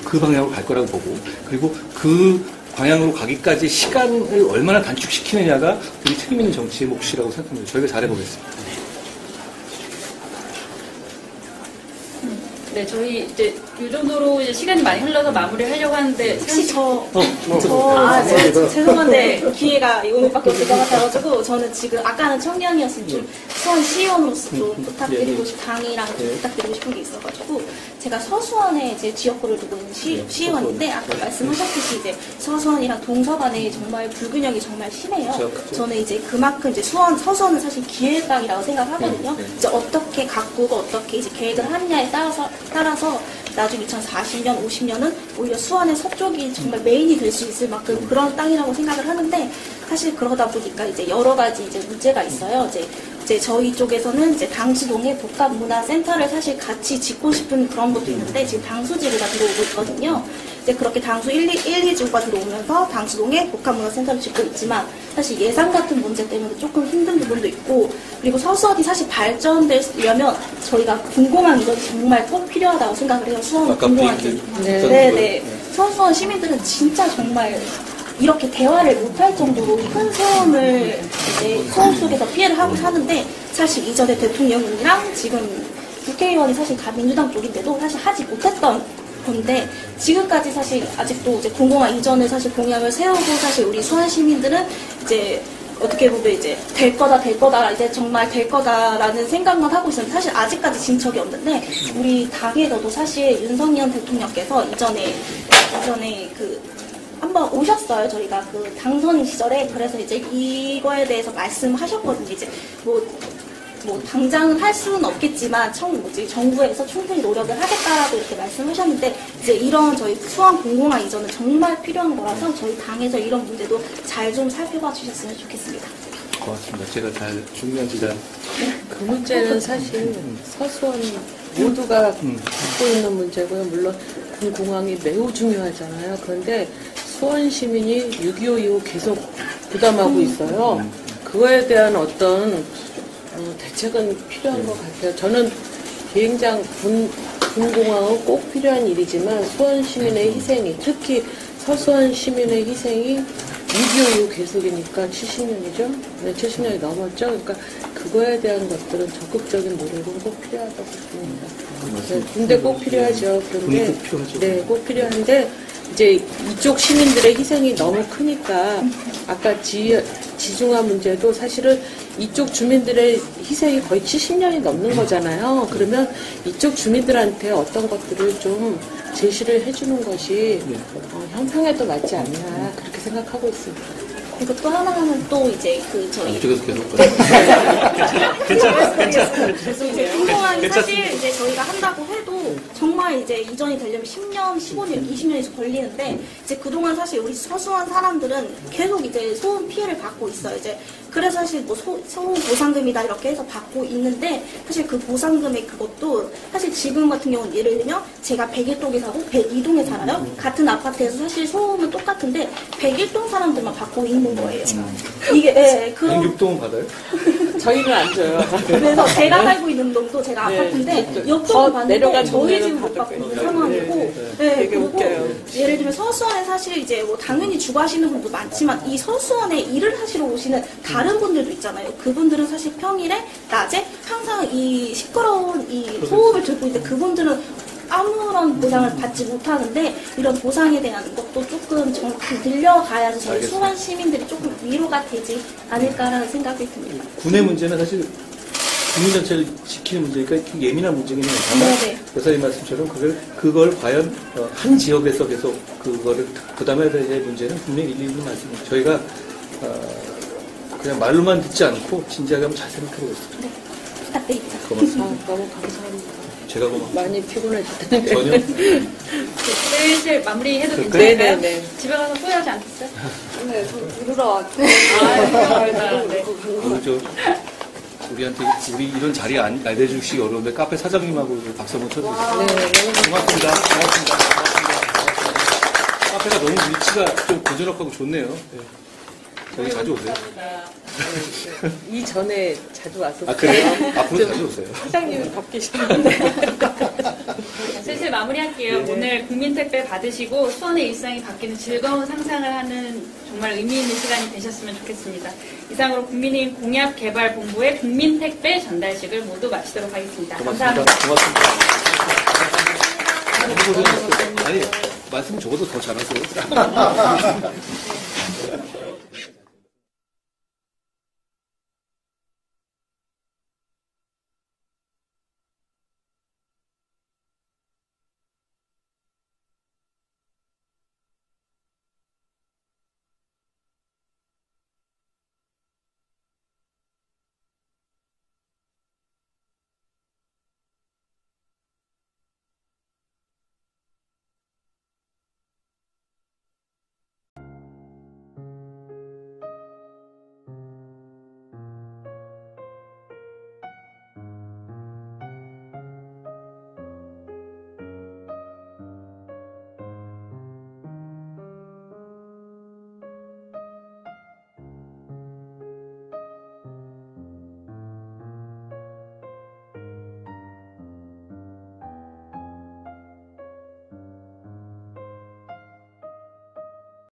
그 방향으로 갈 거라고 보고 그리고 그 방향으로 가기까지 시간을 얼마나 단축시키느냐가 우리 책임 있는 정치의 몫이라고 생각합니다. 저희가 잘해보겠습니다. 네, 저희 이제 이 정도로 이제 시간이 많이 흘러서 마무리를 하려고 하는데 혹시 네, 죄송한데 기회가 오늘밖에 없을 것 같아가지고 저는 지금 아까는 청년이었으면 좀 수원 시의원으로서 좀 부탁드리고 당이랑 좀 부탁드리고 싶은 게 있어가지고 제가 서수원에 이제 지역구를 두고 있는 시의원인데 아까 말씀하셨듯이 이제 서수원이랑 동서간에 정말 불균형이 정말 심해요. 저는 이제 그만큼 이제 서수원은 사실 기회의 땅이라고 생각하거든요. 이제 어떻게 가꾸고 어떻게 이제 계획을 하느냐에 따라서 나중에 2040년, 50년은 오히려 수원의 서쪽이 정말 메인이 될 수 있을 만큼 그런 땅이라고 생각을 하는데 사실 그러다 보니까 이제 여러 가지 이제 문제가 있어요. 이제 저희 쪽에서는 이제 당수동에 복합문화센터를 사실 같이 짓고 싶은 그런 것도 있는데 지금 당수지구가 들어오고 있거든요. 이제 그렇게 당수 1, 2주가 들어오면서 당수동에 복합문화센터를 짓고 있지만 사실 예산 같은 문제 때문에 조금 힘든 부분도 있고 그리고 서수원이 사실 발전되려면 저희가 군공항 이전이 정말 꼭 필요하다고 생각을 해요. 수원 군공항이. 네네. 서수원 시민들은 진짜 정말 이렇게 대화를 못할 정도로 큰 소음을 이제 소음 속에서 피해를 하고 사는데 사실 이전에 대통령이랑 지금 국회의원이 사실 다 민주당 쪽인데도 사실 하지 못했던 건데 지금까지 사실 아직도 이제 공공항 이전을 사실 공약을 세우고 사실 우리 수원 시민들은 이제 어떻게 보면 이제 될 거다 이제 정말 될 거다라는 생각만 하고 있었는데 사실 아직까지 진척이 없는데 우리 당에서도 사실 윤석열 대통령께서 이전에 그 한번 오셨어요. 저희가 그 당선 시절에 그래서 이제 이거에 대해서 말씀하셨거든요. 이제 뭐 당장은 할 수는 없겠지만 정부에서 충분히 노력을 하겠다라고 이렇게 말씀하셨는데 이제 이런 저희 수원 공공항 이전은 정말 필요한 거라서 저희 당에서 이런 문제도 잘 좀 살펴봐 주셨으면 좋겠습니다. 고맙습니다. 제가 잘 중요한 지다. 그 문제는 사실 서수원 모두가 갖고 있는 문제고요. 물론 공항이 매우 중요하잖아요. 그런데 수원 시민이 6.25 이후 계속 부담하고 있어요. 그거에 대한 어떤 대책은 필요한 것 같아요. 저는 비행장 군공항은 꼭 필요한 일이지만 수원 시민의 희생이 특히 서수원 시민의 희생이 6.25 이후 계속이니까 70년이죠? 네, 70년이 넘었죠? 그러니까 그거에 대한 것들은 적극적인 노력은 꼭 필요하다고 봅니다. 네, 군대 꼭 필요하죠. 그런데 네, 꼭 필요한데 이제 이쪽 시민들의 희생이 너무 크니까 아까 지중화 문제도 사실은 이쪽 주민들의 희생이 거의 70년이 넘는 거잖아요. 그러면 이쪽 주민들한테 어떤 것들을 좀 제시를 해주는 것이 형평에도 맞지 않나 그렇게 생각하고 있습니다. 그리고 또 하나는 또 이제 그 저희 이쪽에서 계속 이제 공공항이 사실 이제 저희가 한다고 해도 정말 이제 이전이 되려면 10년, 15년, 20년이 걸리는데 이제 그동안 사실 우리 서수원 사람들은 계속 이제 소음 피해를 받고 있어요. 이제 그래서 사실 뭐 소음 보상금이다 이렇게 해서 받고 있는데 사실 그 보상금의 그것도 사실 지금 같은 경우는 예를 들면 제가 101동에 사고 102동에 살아요. 같은 아파트에서 사실 소음은 똑같은데 101동 사람들만 받고 있는 거예요. 이게 그런 106동은 받아요? 저희는 안 줘요. 그래서 제가 살고 있는 동도 제가 아파트인데 옆동은 받는데 저희 집은 못 받고 있는 상황이고 되게 웃겨요. 예를 들면 서수원에 사실 이제 뭐 당연히 주거하시는 분도 많지만 이 서수원에 일을 하시러 오시는 다른 분들도 있잖아요. 그분들은 사실 평일에 낮에 항상 이 시끄러운 이 소음을 듣고 있는데 그분들은 아무런 보상을 받지 못하는데 이런 보상에 대한 것도 조금 정확히 늘려가야지 저희 수원 시민들이 조금 위로가 되지 않을까라는 생각이 듭니다. 군의 문제는 사실 국민 전체를 지키는 문제니까 예민한 문제긴 해요. 다만 여사님 말씀처럼 그걸 과연 한 지역에서 계속 그거를 부담해야 될 문제는 분명히 일리 있는 말씀입니다. 저희가 그냥 말로만 듣지 않고 진지하게 한번 잘 생각해보겠습니다. 네, 부탁드립니다. 고맙습니다. 너무 감사합니다. 제가 고맙습니다. 많이 피곤해졌다는데. 전혀. 슬슬 마무리해도 괜찮을까요? 네네네. 집에 가서 후회하지 않겠어요? 네, 좀 이르러 왔죠. 우리한테 우리 이런 자리에 알려주시기 어려운데 카페 사장님하고 박수 한번 쳐주세요. 네, 고맙습니다. 고맙습니다. 카페가 너무 위치가 좀 고즈넉하고 좋네요. 네. 여기 자주 오세요? 이전에 자주 왔었어요. 아, 그래요? 앞으로 자주 오세요. 사장님이 바뀌시는데. 슬슬 마무리할게요. 오늘 국민택배 받으시고 수원의 일상이 바뀌는 즐거운 상상을 하는 정말 의미 있는 시간이 되셨으면 좋겠습니다. 이상으로 국민의힘 공약개발본부의 국민택배 전달식을 모두 마치도록 하겠습니다. 감사합니다. 고맙습니다. 아니, 말씀 적어도 더 잘하세요.